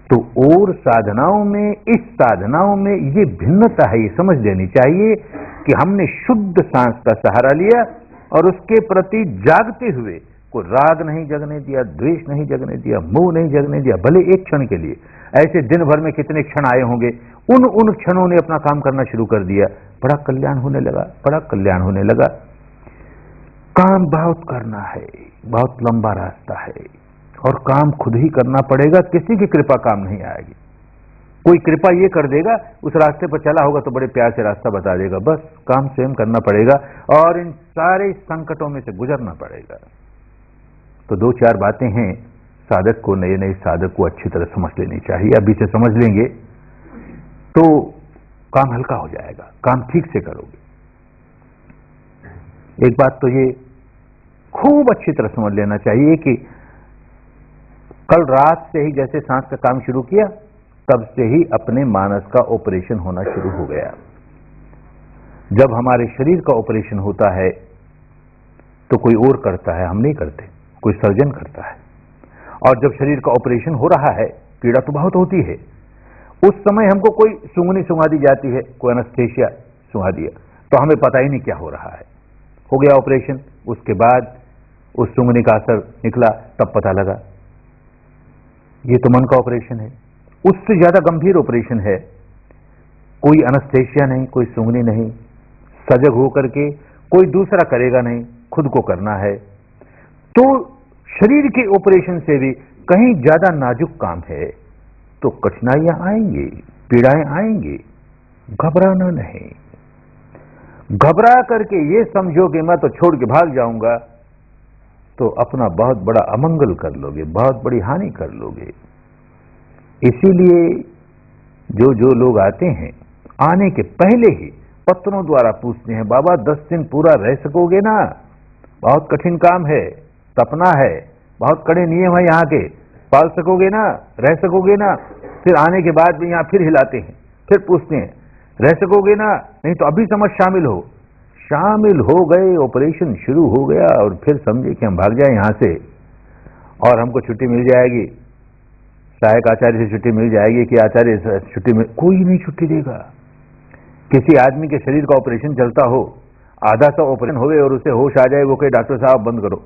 तो और साधनाओं में, इस साधनाओं में ये भिन्नता है, ये समझ लेनी चाहिए कि हमने शुद्ध सांस का सहारा लिया और उसके प्रति जागते हुए को राग नहीं जगने दिया, द्वेष नहीं जगने दिया, मोह नहीं जगने दिया, भले एक क्षण के लिए। ऐसे दिन भर में कितने क्षण आए होंगे, उन क्षणों ने अपना काम करना शुरू कर दिया, बड़ा कल्याण होने लगा, बड़ा कल्याण होने लगा। काम बहुत करना है, बहुत लंबा रास्ता है और काम खुद ही करना पड़ेगा, किसी की कृपा काम नहीं आएगी। कोई कृपा ये कर देगा, उस रास्ते पर चला होगा तो बड़े प्यार से रास्ता बता देगा, बस काम स्वयं करना पड़ेगा और इन सारे संकटों में से गुजरना पड़ेगा। तो दो चार बातें हैं साधक को, नए नए साधक को अच्छी तरह समझ लेनी चाहिए। अभी से समझ लेंगे तो काम हल्का हो जाएगा, काम ठीक से करोगे। एक बात तो ये खूब अच्छी तरह समझ लेना चाहिए कि कल रात से ही जैसे सांस का काम शुरू किया, तब से ही अपने मानस का ऑपरेशन होना शुरू हो गया। जब हमारे शरीर का ऑपरेशन होता है तो कोई और करता है, हम नहीं करते, कोई सर्जन करता है। और जब शरीर का ऑपरेशन हो रहा है, पीड़ा तो बहुत होती है, उस समय हमको कोई सूंघनी सुंघा दी जाती है, कोई एनेस्थेसिया सुंघा दिया, तो हमें पता ही नहीं क्या हो रहा है। हो गया ऑपरेशन, उसके बाद उस सूंघने का असर निकला, तब पता लगा ये तो मन का ऑपरेशन है। उससे ज्यादा गंभीर ऑपरेशन है, कोई एनेस्थेसिया नहीं, कोई सूंघनी नहीं, सजग होकर के कोई दूसरा करेगा नहीं, खुद को करना है। तो शरीर के ऑपरेशन से भी कहीं ज्यादा नाजुक काम है, तो कठिनाइयां आएंगी, पीड़ाएं आएंगी, घबराना नहीं। घबरा करके ये समझो कि मैं तो छोड़ के भाग जाऊंगा, तो अपना बहुत बड़ा अमंगल कर लोगे, बहुत बड़ी हानि कर लोगे। इसीलिए जो लोग आते हैं, आने के पहले ही पत्रों द्वारा पूछते हैं, बाबा 10 दिन पूरा रह सकोगे ना? बहुत कठिन काम है, तपना है, बहुत कड़े नियम है यहाँ के, पाल सकोगे ना? रह सकोगे ना? फिर आने के बाद भी यहाँ फिर हिलाते हैं, फिर पूछते हैं रह सकोगे ना? नहीं तो अभी समझ शामिल हो। शामिल हो गए, ऑपरेशन शुरू हो गया और फिर समझे कि हम भाग जाए यहाँ से और हमको छुट्टी मिल जाएगी, सहायक आचार्य से छुट्टी मिल जाएगी कि आचार्य छुट्टी में, कोई नहीं छुट्टी देगा। किसी आदमी के शरीर का ऑपरेशन चलता हो, आधा सा ऑपरेशन होवे और उसे होश आ जाए, वो कहे डॉक्टर साहब बंद करो,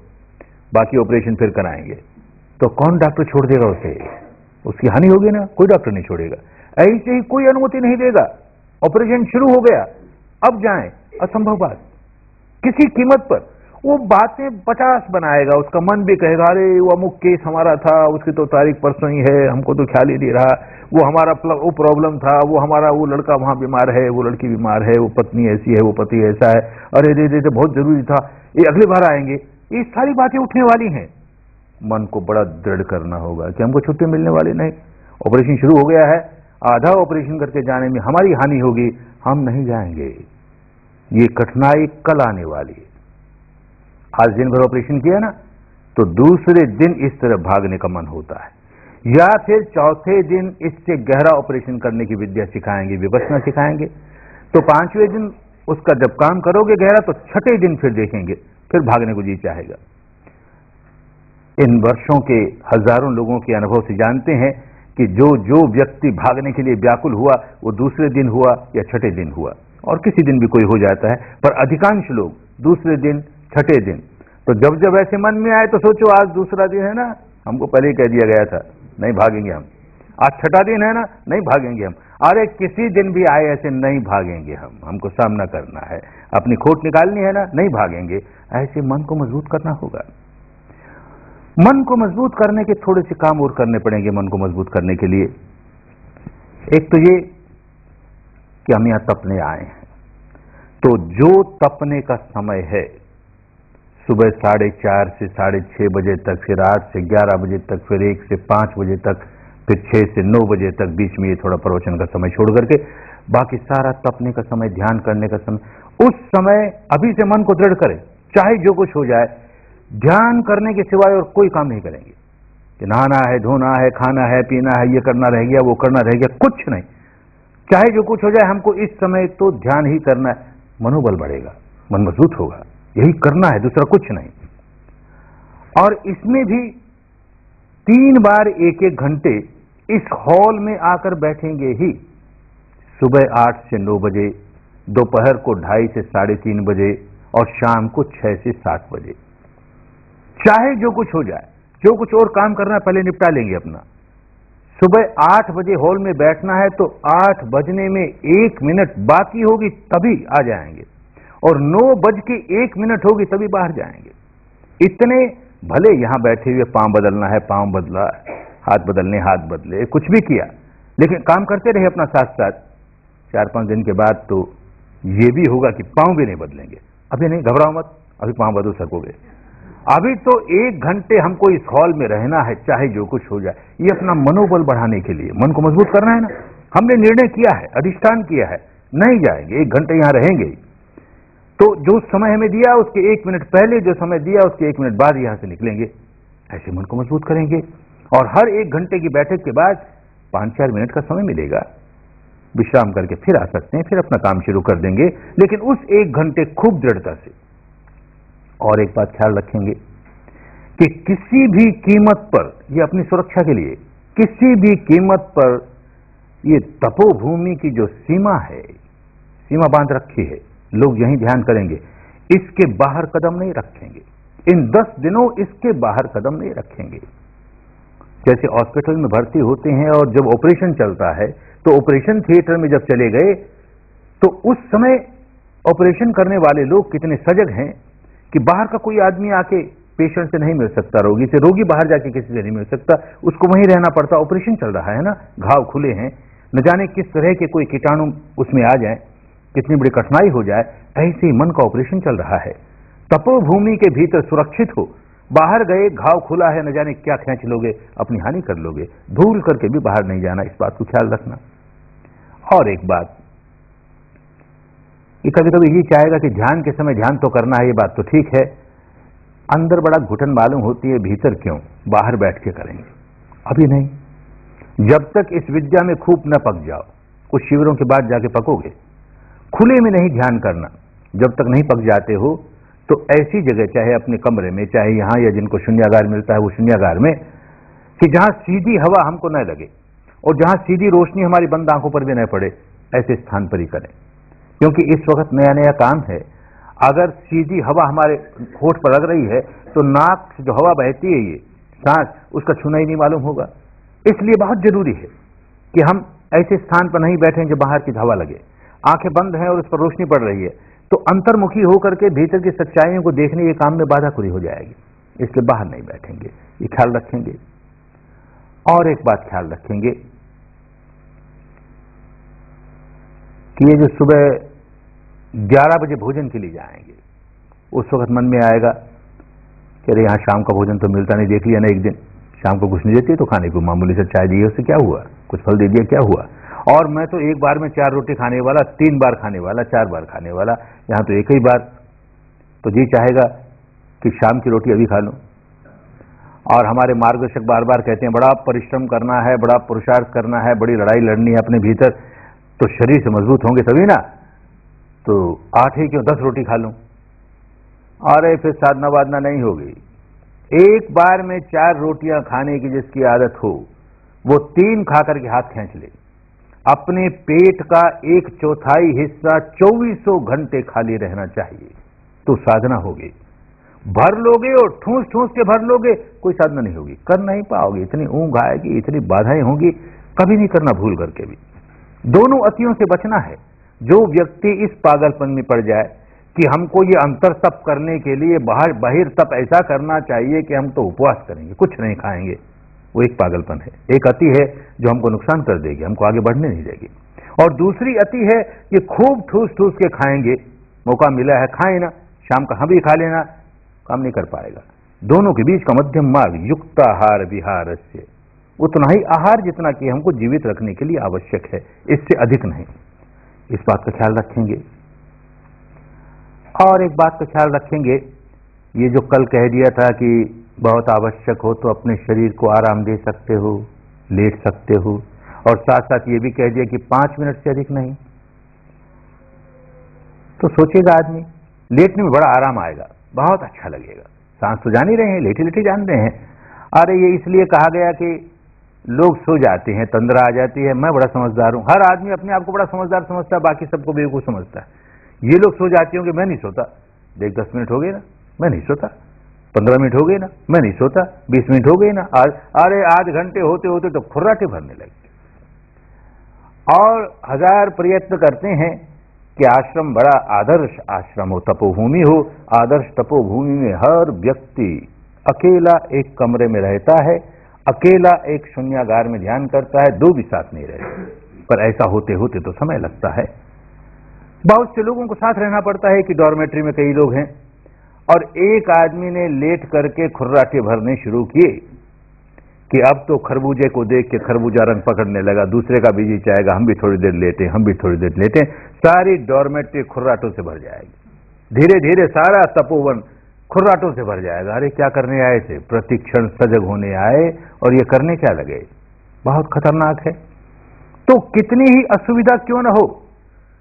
बाकी ऑपरेशन फिर कराएंगे, तो कौन डॉक्टर छोड़ देगा उसे? उसकी हानि होगी ना, कोई डॉक्टर नहीं छोड़ेगा। ऐसे ही कोई अनुमति नहीं देगा, ऑपरेशन शुरू हो गया, अब जाएं, असंभव बात, किसी कीमत पर। वो बातें 50 बनाएगा, उसका मन भी कहेगा अरे वो अमुक केस हमारा था, उसकी तो तारीख परसों ही है, हमको तो ख्याल ही नहीं रहा, वो हमारा वो प्रॉब्लम था, वो हमारा वो लड़का वहां बीमार है, वो लड़की बीमार है, वो पत्नी ऐसी है, वो पति ऐसा है, अरे रे रे बहुत जरूरी था, ये अगली बार आएंगे। ये सारी बातें उठने वाली हैं मन को बड़ा दृढ़ करना होगा कि हमको छुट्टी मिलने वाली नहीं, ऑपरेशन शुरू हो गया है, आधा ऑपरेशन करके जाने में हमारी हानि होगी, हम नहीं जाएंगे, ये कठिनाई कल आने वाली है। आज दिन भर ऑपरेशन किया ना, तो दूसरे दिन इस तरह भागने का मन होता है, या फिर चौथे दिन इससे गहरा ऑपरेशन करने की विद्या सिखाएंगे, विपश्यना सिखाएंगे, तो पांचवें दिन उसका जब काम करोगे गहरा, तो छठे दिन फिर देखेंगे, फिर भागने को जी चाहेगा। इन वर्षों के हजारों लोगों के अनुभव से जानते हैं कि जो जो व्यक्ति भागने के लिए व्याकुल हुआ वो दूसरे दिन हुआ या छठे दिन हुआ, और किसी दिन भी कोई हो जाता है, पर अधिकांश लोग दूसरे दिन छठे दिन। तो जब जब ऐसे मन में आए तो सोचो आज दूसरा दिन है ना, हमको पहले ही कह दिया गया था नहीं भागेंगे हम, आज छठा दिन है ना, नहीं भागेंगे हम, अरे किसी दिन भी आए ऐसे नहीं भागेंगे हम, हमको सामना करना है, अपनी खोट निकालनी है ना, नहीं भागेंगे। ऐसे मन को मजबूत करना होगा। मन को मजबूत करने के थोड़े से काम और करने पड़ेंगे। मन को मजबूत करने के लिए एक तो ये कि हम यहां तपने आए हैं, तो जो तपने का समय है सुबह 4:30 से 6:30 बजे तक, फिर 8 से 11 बजे तक, फिर 1 से 5 बजे तक, फिर 6 से 9 बजे तक, बीच में ये थोड़ा प्रवचन का समय छोड़ करके बाकी सारा तपने का समय, ध्यान करने का समय, उस समय अभी से मन को दृढ़ करें, चाहे जो कुछ हो जाए, ध्यान करने के सिवाय और कोई काम नहीं करेंगे कि नहाना है, धोना है, खाना है, पीना है, ये करना रह गया, वो करना रह गया, कुछ नहीं, चाहे जो कुछ हो जाए, हमको इस समय तो ध्यान ही करना है। मनोबल बढ़ेगा, मन मजबूत होगा, यही करना है, दूसरा कुछ नहीं। और इसमें भी 3 बार 1-1 घंटे इस हॉल में आकर बैठेंगे ही, सुबह 8 से 9 बजे, दोपहर को 2:30 से 3:30 बजे, और शाम को 6 से 7 बजे। चाहे जो कुछ हो जाए, जो कुछ और काम करना है पहले निपटा लेंगे अपना। सुबह 8 बजे हॉल में बैठना है तो 8 बजने में 1 मिनट बाकी होगी तभी आ जाएंगे, और 9:01 होगी तभी बाहर जाएंगे। इतने भले यहां बैठे हुए पांव बदलना है पांव बदला, हाथ बदलने हाथ बदले, कुछ भी किया, लेकिन काम करते रहे अपना साथ साथ। 4-5 दिन के बाद तो ये भी होगा कि पांव भी नहीं बदलेंगे। अभी नहीं, घबराओ मत, अभी पांव बदल सकोगे। अभी तो 1 घंटे हमको इस हॉल में रहना है, चाहे जो कुछ हो जाए। ये अपना मनोबल बढ़ाने के लिए, मन को मजबूत करना है ना। हमने निर्णय किया है, अधिष्ठान किया है, नहीं जाएंगे, 1 घंटे यहां रहेंगे ही। तो जो समय हमें दिया उसके 1 मिनट पहले, जो समय दिया उसके 1 मिनट बाद यहां से निकलेंगे। ऐसे मन को मजबूत करेंगे। और हर 1 घंटे की बैठक के बाद 5-4 मिनट का समय मिलेगा, विश्राम करके फिर आ सकते हैं, फिर अपना काम शुरू कर देंगे, लेकिन उस 1 घंटे खूब दृढ़ता से। और एक बात ख्याल रखेंगे कि किसी भी कीमत पर, ये अपनी सुरक्षा के लिए, किसी भी कीमत पर ये तपोभूमि की जो सीमा है, सीमा बांध रखी है, लोग यहीं ध्यान करेंगे, इसके बाहर कदम नहीं रखेंगे। इन 10 दिनों इसके बाहर कदम नहीं रखेंगे। जैसे हॉस्पिटल में भर्ती होते हैं और जब ऑपरेशन चलता है तो ऑपरेशन थिएटर में जब चले गए तो उस समय ऑपरेशन करने वाले लोग कितने सजग हैं कि बाहर का कोई आदमी आके पेशेंट से नहीं मिल सकता, रोगी से, रोगी बाहर जाके किसी से नहीं मिल सकता, उसको वहीं रहना पड़ता। ऑपरेशन चल रहा है ना, घाव खुले हैं, न जाने किस तरह के कोई कीटाणु उसमें आ जाए, कितनी बड़ी कठिनाई हो जाए। ऐसे ही मन का ऑपरेशन चल रहा है, तपोभूमि के भीतर सुरक्षित हो, बाहर गए घाव खुला है, न जाने क्या खींच लोगे, अपनी हानि कर लोगे। भूल करके भी बाहर नहीं जाना, इस बात को ख्याल रखना। और एक बात कि कभी कभी ये चाहेगा कि ध्यान के समय ध्यान तो करना है, ये बात तो ठीक है, अंदर बड़ा घुटन मालूम होती है, भीतर क्यों, बाहर बैठ के करेंगे। अभी नहीं, जब तक इस विद्या में खूब न पक जाओ, कुछ शिविरों के बाद जाके पकोगे। खुले में नहीं ध्यान करना, जब तक नहीं पक जाते हो तो ऐसी जगह, चाहे अपने कमरे में, चाहे यहां, या जिनको शून्यागार मिलता है वो शून्यागार में, कि जहां सीधी हवा हमको न लगे और जहां सीधी रोशनी हमारी बंद आंखों पर भी न पड़े, ऐसे स्थान पर ही करें। क्योंकि इस वक्त नया नया काम है, अगर सीधी हवा हमारे होठ पर लग रही है तो नाक से जो हवा बहती है, ये सांस, उसका छूना ही नहीं मालूम होगा। इसलिए बहुत जरूरी है कि हम ऐसे स्थान पर नहीं बैठें जो बाहर की हवा लगे। आंखें बंद हैं और उस पर रोशनी पड़ रही है तो अंतर्मुखी होकर के भीतर की सच्चाइयों को देखने के काम में बाधा खुली हो जाएगी, इसलिए बाहर नहीं बैठेंगे, ये ख्याल रखेंगे। और एक बात ख्याल रखेंगे कि ये जो सुबह 11 बजे भोजन के लिए जाएंगे, उस वक्त मन में आएगा कि अरे यहाँ शाम का भोजन तो मिलता नहीं, देख लिया ना एक दिन शाम को कुछ नहीं देती तो खाने को मामूली से चाय दी, उससे क्या हुआ, कुछ फल दे दिया क्या हुआ। और मैं तो एक बार में 4 रोटी खाने वाला, 3 बार खाने वाला, 4 बार खाने वाला, यहाँ तो एक ही बार। तो जी चाहेगा कि शाम की रोटी अभी खा लूं। और हमारे मार्गदर्शक बार बार कहते हैं बड़ा परिश्रम करना है, बड़ा पुरुषार्थ करना है, बड़ी लड़ाई लड़नी है अपने भीतर, तो शरीर से मजबूत होंगे तभी ना। तो 8 ही क्यों 10 रोटी खा लूं। अरे फिर साधना वादना नहीं होगी। एक बार में 4 रोटियां खाने की जिसकी आदत हो वो 3 खा करके हाथ खींच ले। अपने पेट का 1/4 हिस्सा 2400 घंटे खाली रहना चाहिए, तो साधना होगी। भर लोगे और ठूस ठूस के भर लोगे, कोई साधना नहीं होगी, कर नहीं पाओगे। इतनी ऊंघ आएगी, इतनी बाधाएं होंगी, कभी नहीं करना भूल करके भी। दोनों अतियों से बचना है। जो व्यक्ति इस पागलपन में पड़ जाए कि हमको ये अंतर तप करने के लिए बाहिर तप ऐसा करना चाहिए कि हम तो उपवास करेंगे, कुछ नहीं खाएंगे, वो एक पागलपन है। एक अति है जो हमको नुकसान कर देगी, हमको आगे बढ़ने नहीं देगी। और दूसरी अति है कि खूब ठूस ठूस के खाएंगे, मौका मिला है खाए ना, शाम का हम भी खा लेना, काम नहीं कर पाएगा। दोनों के बीच का मध्यम मार्ग युक्ताहार विहार से, उतना ही आहार जितना कि हमको जीवित रखने के लिए आवश्यक है, इससे अधिक नहीं। इस बात का ख्याल रखेंगे। और एक बात का ख्याल रखेंगे, ये जो कल कह दिया था कि बहुत आवश्यक हो तो अपने शरीर को आराम दे सकते हो, लेट सकते हो, और साथ साथ ये भी कह दिया कि 5 मिनट से अधिक नहीं। तो सोचेगा आदमी, लेटने में बड़ा आराम आएगा, बहुत अच्छा लगेगा, सांस तो जान ही रहे हैं, लेटे लेटे जान रहे हैं। अरे ये इसलिए कहा गया कि लोग सो जाते हैं, तंद्रा आ जाती है, मैं बड़ा समझदार हूं। हर आदमी अपने आप को बड़ा समझदार समझता है, बाकी सबको बेवकूफ समझता है। ये लोग सो जाते होंगे, मैं नहीं सोता, देख 10 मिनट हो गए ना, मैं नहीं सोता, 15 मिनट हो गए ना, मैं नहीं सोता, 20 मिनट हो गए ना, अरे आध घंटे होते होते तो खुर्राटे भरने लगे। और 1000 प्रयत्न करते हैं कि आश्रम बड़ा आदर्श आश्रम हो, तपोभूमि हो। आदर्श तपोभूमि में हर व्यक्ति अकेला एक कमरे में रहता है, अकेला एक शून्यागार में ध्यान करता है, 2 भी साथ नहीं रहते। पर ऐसा होते होते तो समय लगता है। बहुत से लोगों को साथ रहना पड़ता है कि डॉर्मेट्री में कई लोग हैं, और एक आदमी ने लेट करके खुर्राटे भरने शुरू किए कि अब तो खरबूजे को देख के खरबूजा रंग पकड़ने लगा, दूसरे का भी जी चाहेगा हम भी थोड़ी देर लेटे, हम भी थोड़ी देर लेटे। सारी डॉर्मेट्री खुर्राटों से भर जाएगी। धीरे धीरे सारा तपोवन खुर्राटों से भर जाएगा। अरे क्या करने आए थे, प्रतिक्षण सजग होने आए, और ये करने क्या लगे, बहुत खतरनाक है। तो कितनी ही असुविधा क्यों न हो,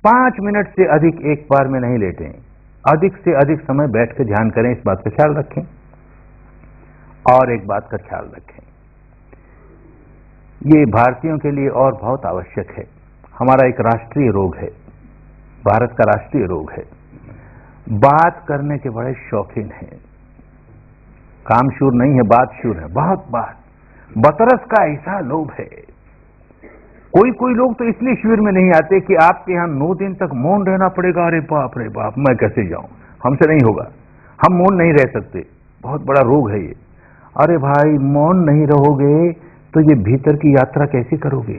5 मिनट से अधिक एक बार में नहीं लेटें, अधिक से अधिक समय बैठ के ध्यान करें, इस बात का ख्याल रखें। और एक बात का ख्याल रखें, ये भारतीयों के लिए और बहुत आवश्यक है। हमारा एक राष्ट्रीय रोग है, भारत का राष्ट्रीय रोग है, बात करने के बड़े शौकीन हैं। कामशूर नहीं है, बातशूर है, बहुत बात, बतरस का ऐसा लोभ है। कोई कोई लोग तो इसलिए शिविर में नहीं आते कि आपके यहां 9 दिन तक मौन रहना पड़ेगा। अरे बाप रे बाप, मैं कैसे जाऊं, हमसे नहीं होगा, हम मौन नहीं रह सकते, बहुत बड़ा रोग है ये। अरे भाई मौन नहीं रहोगे तो ये भीतर की यात्रा कैसे करोगे,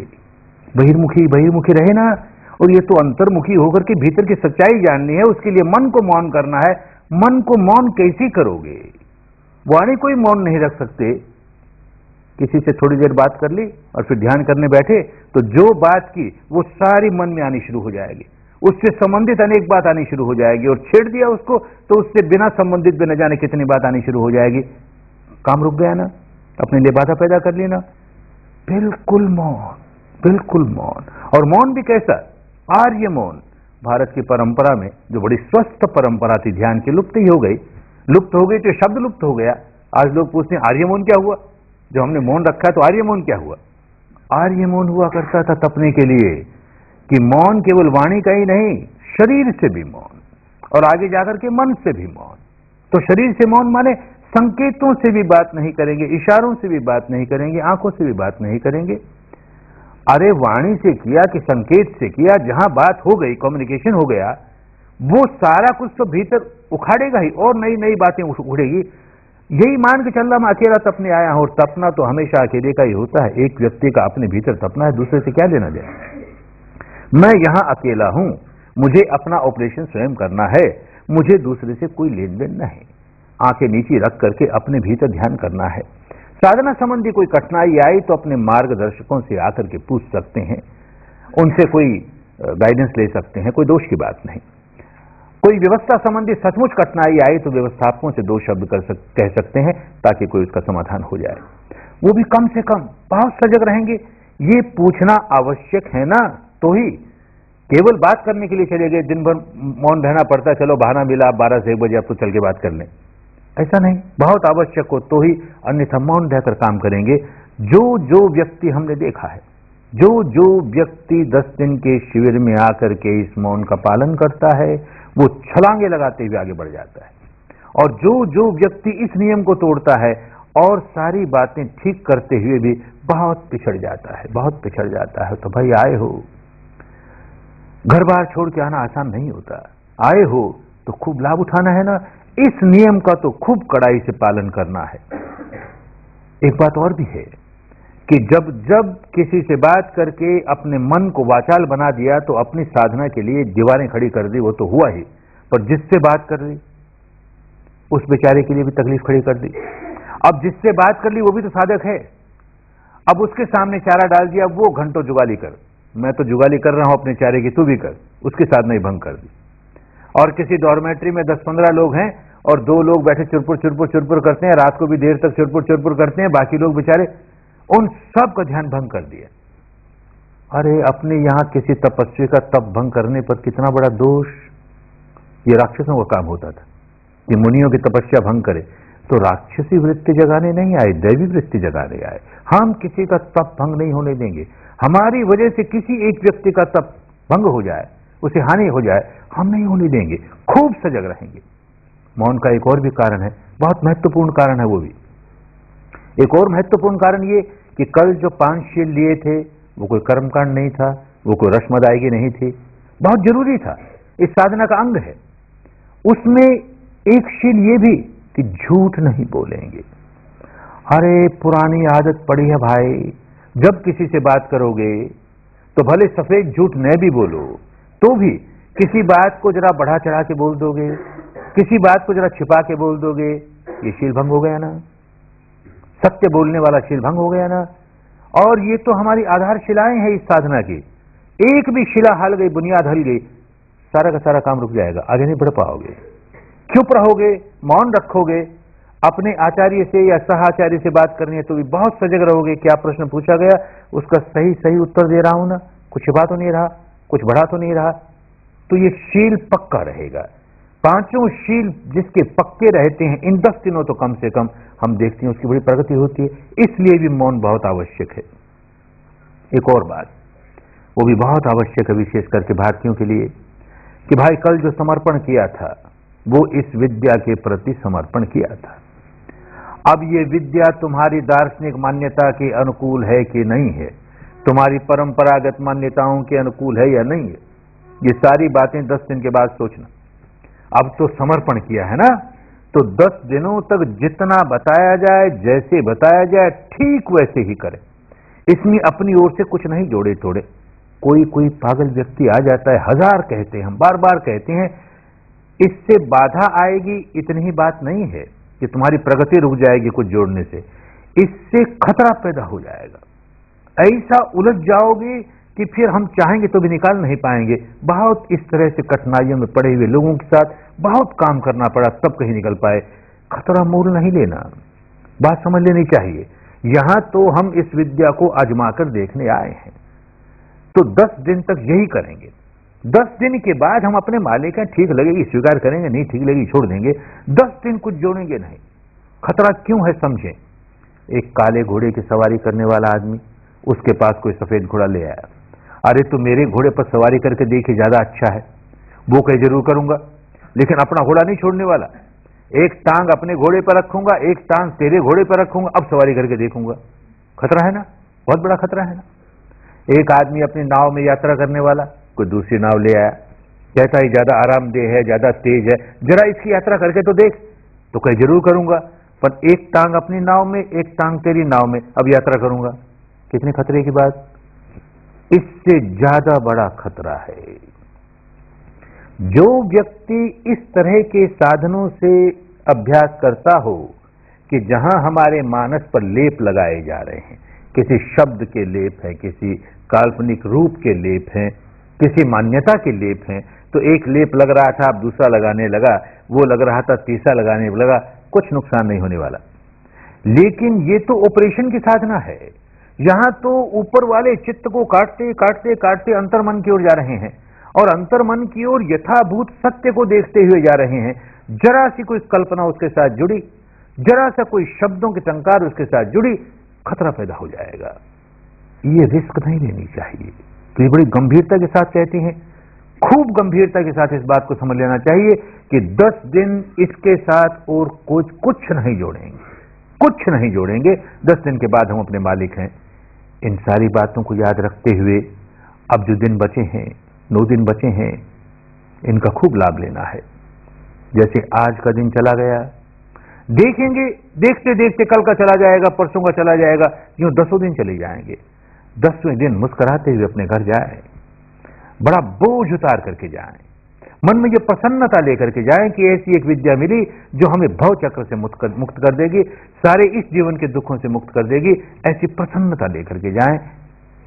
बहिर्मुखी रहे ना। और ये तो अंतर्मुखी होकर के भीतर की सच्चाई जाननी है, उसके लिए मन को मौन करना है। मन को मौन कैसे करोगे, वाणी कोई मौन नहीं रख सकते। किसी से थोड़ी देर बात कर ली और फिर ध्यान करने बैठे तो जो बात की वो सारी मन में आनी शुरू हो जाएगी, उससे संबंधित अनेक बात आनी शुरू हो जाएगी, और छेड़ दिया उसको तो उससे बिना संबंधित भी न जाने कितनी बात आनी शुरू हो जाएगी। काम रुक गया ना, अपने लिए बाधा पैदा कर ली ना। बिल्कुल मौन, बिल्कुल मौन। और मौन भी कैसा, आर्य मौन। भारत की परंपरा में जो बड़ी स्वस्थ परंपरा थी ध्यान की, लुप्त ही हो गई, लुप्त हो गई तो शब्द लुप्त हो गया। आज लोग पूछते हैं आर्य मौन क्या हुआ, जो हमने मौन रखा है तो आर्य मौन क्या हुआ। आर्य मौन हुआ करता था तपने के लिए, कि मौन केवल वाणी का ही नहीं, शरीर से भी मौन, और आगे जाकर के मन से भी मौन। तो शरीर से मौन माने संकेतों से भी बात नहीं करेंगे, इशारों से भी बात नहीं करेंगे, आंखों से भी बात नहीं करेंगे। अरे वाणी से किया कि संकेत से किया, जहां बात हो गई, कम्युनिकेशन हो गया, वो सारा कुछ तो भीतर उखाड़ेगा ही, और नई नई बातें उड़ेगी। यही मान के चल रहा मैं अकेला तपने आया हूं, और तपना तो हमेशा अकेले का ही होता है। एक व्यक्ति का अपने भीतर तपना है, दूसरे से क्या लेना देना। मैं यहां अकेला हूं, मुझे अपना ऑपरेशन स्वयं करना है, मुझे दूसरे से कोई लेन देन नहीं। आंखें नीची रख करके अपने भीतर ध्यान करना है। साधना संबंधी कोई कठिनाई आई तो अपने मार्गदर्शकों से आकर के पूछ सकते हैं, उनसे कोई गाइडेंस ले सकते हैं, कोई दोष की बात नहीं। कोई व्यवस्था संबंधी सचमुच कठिनाई आई तो व्यवस्थापकों से दो शब्द कह सकते हैं ताकि कोई उसका समाधान हो जाए। वो भी कम से कम बहुत सजग रहेंगे। ये पूछना आवश्यक है ना, तो ही केवल बात करने के लिए चले गए, दिन भर मौन रहना पड़ता है, चलो बहाना मिला, 12 से 1 बजे अब तो चल के बात कर लें, ऐसा नहीं। बहुत आवश्यक हो तो ही, अन्यथा मौन रहकर काम करेंगे। जो व्यक्ति हमने देखा है, जो व्यक्ति 10 दिन के शिविर में आकर के इस मौन का पालन करता है वो छलांगे लगाते हुए आगे बढ़ जाता है, और जो व्यक्ति इस नियम को तोड़ता है और सारी बातें ठीक करते हुए भी बहुत पिछड़ जाता है, बहुत पिछड़ जाता है। तो भाई आए हो, घर बार छोड़ के आना आसान नहीं होता, आए हो तो खूब लाभ उठाना है ना, इस नियम का तो खूब कड़ाई से पालन करना है। एक बात और भी है कि जब किसी से बात करके अपने मन को वाचाल बना दिया तो अपनी साधना के लिए दीवारें खड़ी कर दी, वो तो हुआ ही, पर जिससे बात कर ली उस बेचारे के लिए भी तकलीफ खड़ी कर दी। अब जिससे बात कर ली वो भी तो साधक है, अब उसके सामने चारा डाल दिया, वो घंटों जुगाली कर, मैं तो जुगाली कर रहा हूं अपने चारे की, तू भी कर, उसकी साधना ही भंग कर दी। और किसी डॉर्मेट्री में 10-15 लोग हैं और 2 लोग बैठे चुरपुर करते हैं, रात को भी देर तक चुरपुर करते हैं, बाकी लोग बेचारे उन सब का ध्यान भंग कर दिया। अरे अपने यहां किसी तपस्वी का तप भंग करने पर कितना बड़ा दोष। ये राक्षसों का काम होता था कि मुनियों की तपस्या भंग करे, तो राक्षसी वृत्ति जगाने नहीं आए, दैवी वृत्ति जगाने आए। हम किसी का तप भंग नहीं होने देंगे। हमारी वजह से किसी एक व्यक्ति का तप भंग हो जाए, उसे हानि हो जाए, हम नहीं होने देंगे, खूब सजग रहेंगे। मौन का एक और भी कारण है, बहुत महत्वपूर्ण कारण है। वो भी एक और महत्वपूर्ण कारण ये कि कल जो 5 शील लिए थे वो कोई कर्मकांड नहीं था, वो कोई रस्म अदायगी नहीं थी, बहुत जरूरी था, इस साधना का अंग है। उसमें एक शील ये भी कि झूठ नहीं बोलेंगे। अरे पुरानी आदत पड़ी है भाई, जब किसी से बात करोगे तो भले सफेद झूठ न भी बोलो तो भी किसी बात को जरा बढ़ा चढ़ा के बोल दोगे, किसी बात को जरा छिपा के बोल दोगे, ये शील भंग हो गया ना, सत्य बोलने वाला शील भंग हो गया ना। और ये तो हमारी आधारशिलाएं हैं इस साधना की, एक भी शिला हल गई, बुनियाद हल गई, सारा का सारा काम रुक जाएगा, आगे नहीं बढ़ पाओगे। चुप रहोगे, मौन रखोगे, अपने आचार्य से या सह आचार्य से बात करनी है तो भी बहुत सजग रहोगे, क्या प्रश्न पूछा गया उसका सही उत्तर दे रहा हूं ना, कुछ छिपा तो नहीं रहा, कुछ बढ़ा तो नहीं रहा, तो ये शील पक्का रहेगा। 5 शील जिसके पक्के रहते हैं, इन 10 दिनों तो कम से कम हम देखते हैं उसकी बड़ी प्रगति होती है। इसलिए भी मौन बहुत आवश्यक है। एक और बात, वो भी बहुत आवश्यक है विशेष करके भारतीयों के लिए, कि भाई कल जो समर्पण किया था वो इस विद्या के प्रति समर्पण किया था। अब ये विद्या तुम्हारी दार्शनिक मान्यता के अनुकूल है कि नहीं है, तुम्हारी परंपरागत मान्यताओं के अनुकूल है या नहीं है, ये सारी बातें 10 दिन के बाद सोचना। अब तो समर्पण किया है ना, तो 10 दिनों तक जितना बताया जाए, जैसे बताया जाए, ठीक वैसे ही करें। इसमें अपनी ओर से कुछ नहीं जोड़े तोड़े। कोई पागल व्यक्ति आ जाता है, 1000 कहते हैं, हम बार बार कहते हैं, इससे बाधा आएगी इतनी ही बात नहीं है कि तुम्हारी प्रगति रुक जाएगी कुछ जोड़ने से, इससे खतरा पैदा हो जाएगा। ऐसा उलझ जाओगे कि फिर हम चाहेंगे तो भी निकाल नहीं पाएंगे। बहुत इस तरह से कठिनाइयों में पड़े हुए लोगों के साथ बहुत काम करना पड़ा तब कहीं निकल पाए। खतरा मोल नहीं लेना, बात समझ लेनी चाहिए। यहां तो हम इस विद्या को आजमाकर देखने आए हैं, तो 10 दिन तक यही करेंगे। 10 दिन के बाद हम अपने मालिक हैं, ठीक लगेगी स्वीकार करेंगे, नहीं ठीक लगेगी छोड़ देंगे। 10 दिन कुछ जोड़ेंगे नहीं। खतरा क्यों है समझें। एक काले घोड़े की सवारी करने वाला आदमी, उसके पास कोई सफेद घोड़ा ले आया। अरे तो मेरे घोड़े पर सवारी करके देखिए, ज्यादा अच्छा है। वो कहीं जरूर करूंगा, लेकिन अपना घोड़ा नहीं छोड़ने वाला। एक टांग अपने घोड़े पर रखूंगा, एक टांग तेरे घोड़े पर रखूंगा, अब सवारी करके देखूंगा। खतरा है ना, बहुत बड़ा खतरा है ना। एक आदमी अपनी नाव में यात्रा करने वाला, कोई दूसरी नाव ले आया, कहता है ज्यादा आरामदेह है, ज्यादा तेज है, जरा इसकी यात्रा करके तो देख। तो कहीं जरूर करूंगा, पर एक टांग अपनी नाव में, एक टांग तेरी नाव में, अब यात्रा करूंगा। कितने खतरे की बात। इससे ज्यादा बड़ा खतरा है जो व्यक्ति इस तरह के साधनों से अभ्यास करता हो कि जहां हमारे मानस पर लेप लगाए जा रहे हैं, किसी शब्द के लेप हैं, किसी काल्पनिक रूप के लेप हैं, किसी मान्यता के लेप हैं, तो एक लेप लग रहा था, अब दूसरा लगाने लगा, वो लग रहा था, तीसरा लगाने लगा, कुछ नुकसान नहीं होने वाला। लेकिन ये तो ऑपरेशन की साधना है। यहां तो ऊपर वाले चित्त को काटते काटते काटते अंतर्मन की ओर जा रहे हैं, और अंतर्मन की ओर यथाभूत सत्य को देखते हुए जा रहे हैं। जरा सी कोई कल्पना उसके साथ जुड़ी, जरा सा कोई शब्दों की टंकार उसके साथ जुड़ी, खतरा पैदा हो जाएगा। ये रिस्क नहीं लेनी चाहिए। तो ये बड़ी गंभीरता के साथ कहते हैं, खूब गंभीरता के साथ इस बात को समझ लेना चाहिए कि 10 दिन इसके साथ और कुछ नहीं जोड़ेंगे, कुछ नहीं जोड़ेंगे। 10 दिन के बाद हम अपने मालिक हैं। इन सारी बातों को याद रखते हुए अब जो दिन बचे हैं, 9 दिन बचे हैं, इनका खूब लाभ लेना है। जैसे आज का दिन चला गया, देखेंगे, देखते देखते कल का चला जाएगा, परसों का चला जाएगा, यूं 10 दिन चले जाएंगे। 10वें दिन मुस्कुराते हुए अपने घर जाए, बड़ा बोझ उतार करके जाएं, मन में ये प्रसन्नता लेकर के जाएं कि ऐसी एक विद्या मिली जो हमें भव चक्र से मुक्त कर देगी, सारे इस जीवन के दुखों से मुक्त कर देगी। ऐसी प्रसन्नता लेकर के जाएं।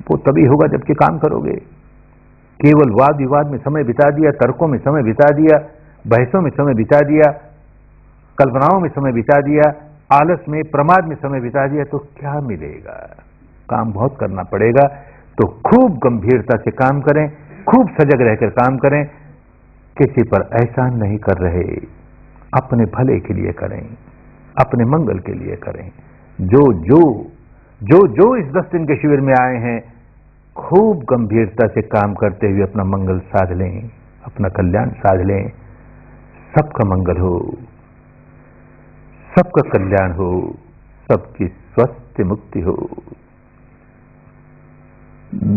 वो तभी होगा जबकि काम करोगे। केवल वाद विवाद में समय बिता दिया, तर्कों में समय बिता दिया, बहसों में समय बिता दिया, कल्पनाओं में समय बिता दिया, आलस में, प्रमाद में समय बिता दिया, तो क्या मिलेगा? काम बहुत करना पड़ेगा। तो खूब गंभीरता से काम करें, खूब सजग रहकर काम करें। किसी पर एहसान नहीं कर रहे, अपने भले के लिए करें, अपने मंगल के लिए करें। जो इस 10 दिन के शिविर में आए हैं, खूब गंभीरता से काम करते हुए अपना मंगल साध लें, अपना कल्याण साध लें। सबका मंगल हो, सबका कल्याण हो, सबकी स्वस्थ मुक्ति हो।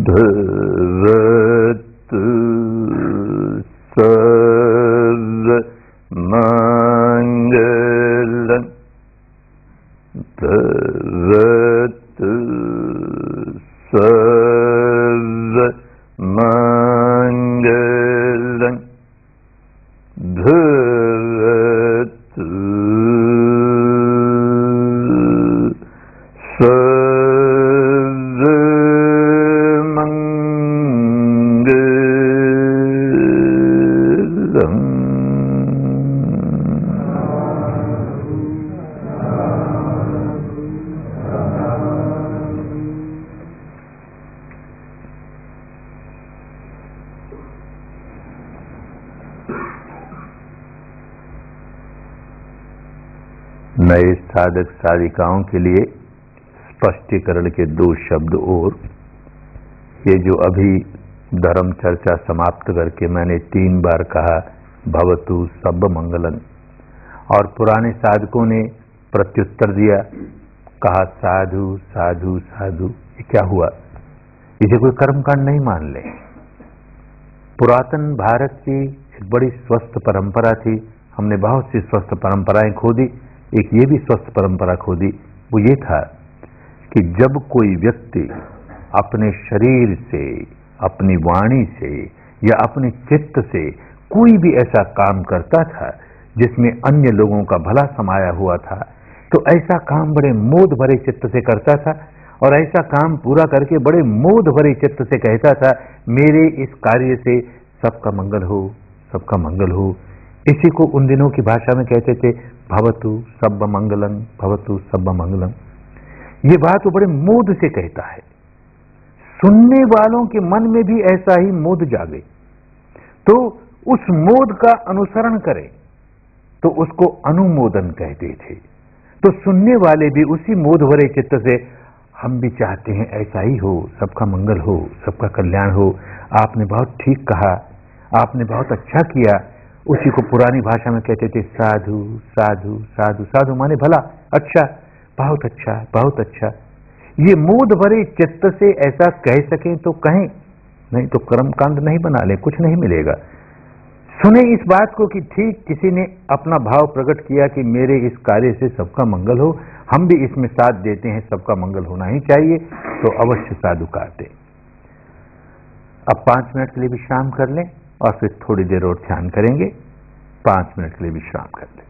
भवतु सर्वमंगलं, भवतु सर्वमंगलं, भवतु नए साधक साधिकाओं के लिए स्पष्टीकरण के 2 शब्द और। ये जो अभी धर्म चर्चा समाप्त करके मैंने 3 बार कहा भवतु सब मंगलन, और पुराने साधकों ने प्रत्युत्तर दिया, कहा साधु साधु साधु। ये क्या हुआ? इसे कोई कर्मकांड नहीं मान ले। पुरातन भारत की एक बड़ी स्वस्थ परंपरा थी। हमने बहुत सी स्वस्थ परंपराएं खो दी। एक ये भी स्वस्थ परंपरा खो दी। वो ये था कि जब कोई व्यक्ति अपने शरीर से, अपनी वाणी से या अपने चित्त से कोई भी ऐसा काम करता था जिसमें अन्य लोगों का भला समाया हुआ था, तो ऐसा काम बड़े मोद भरे चित्त से करता था, और ऐसा काम पूरा करके बड़े मोद भरे चित्त से कहता था, मेरे इस कार्य से सबका मंगल हो, सबका मंगल हो। इसी को उन दिनों की भाषा में कहते थे भवतु सब मंगलम, भवतु सब मंगलम। ये बात वो बड़े मोद से कहता है। सुनने वालों के मन में भी ऐसा ही मोद जागे, तो उस मोद का अनुसरण करें, तो उसको अनुमोदन कहते थे। तो सुनने वाले भी उसी मोद भरे चित्त से, हम भी चाहते हैं ऐसा ही हो, सबका मंगल हो, सबका कल्याण हो। आपने बहुत ठीक कहा, आपने बहुत अच्छा किया। उसी को पुरानी भाषा में कहते थे साधु साधु साधु। साधु माने भला, अच्छा, बहुत अच्छा, बहुत अच्छा। ये मोद भरे चित्त से ऐसा कह सकें तो कहें, नहीं तो कर्मकांड नहीं बना ले, कुछ नहीं मिलेगा। सुने इस बात को कि ठीक किसी ने अपना भाव प्रकट किया कि मेरे इस कार्य से सबका मंगल हो, हम भी इसमें साथ देते हैं, सबका मंगल होना ही चाहिए, तो अवश्य साधुकार दें। अब 5 मिनट के लिए विश्राम कर लें और फिर थोड़ी देर और ध्यान करेंगे। 5 मिनट के लिए विश्राम कर लें।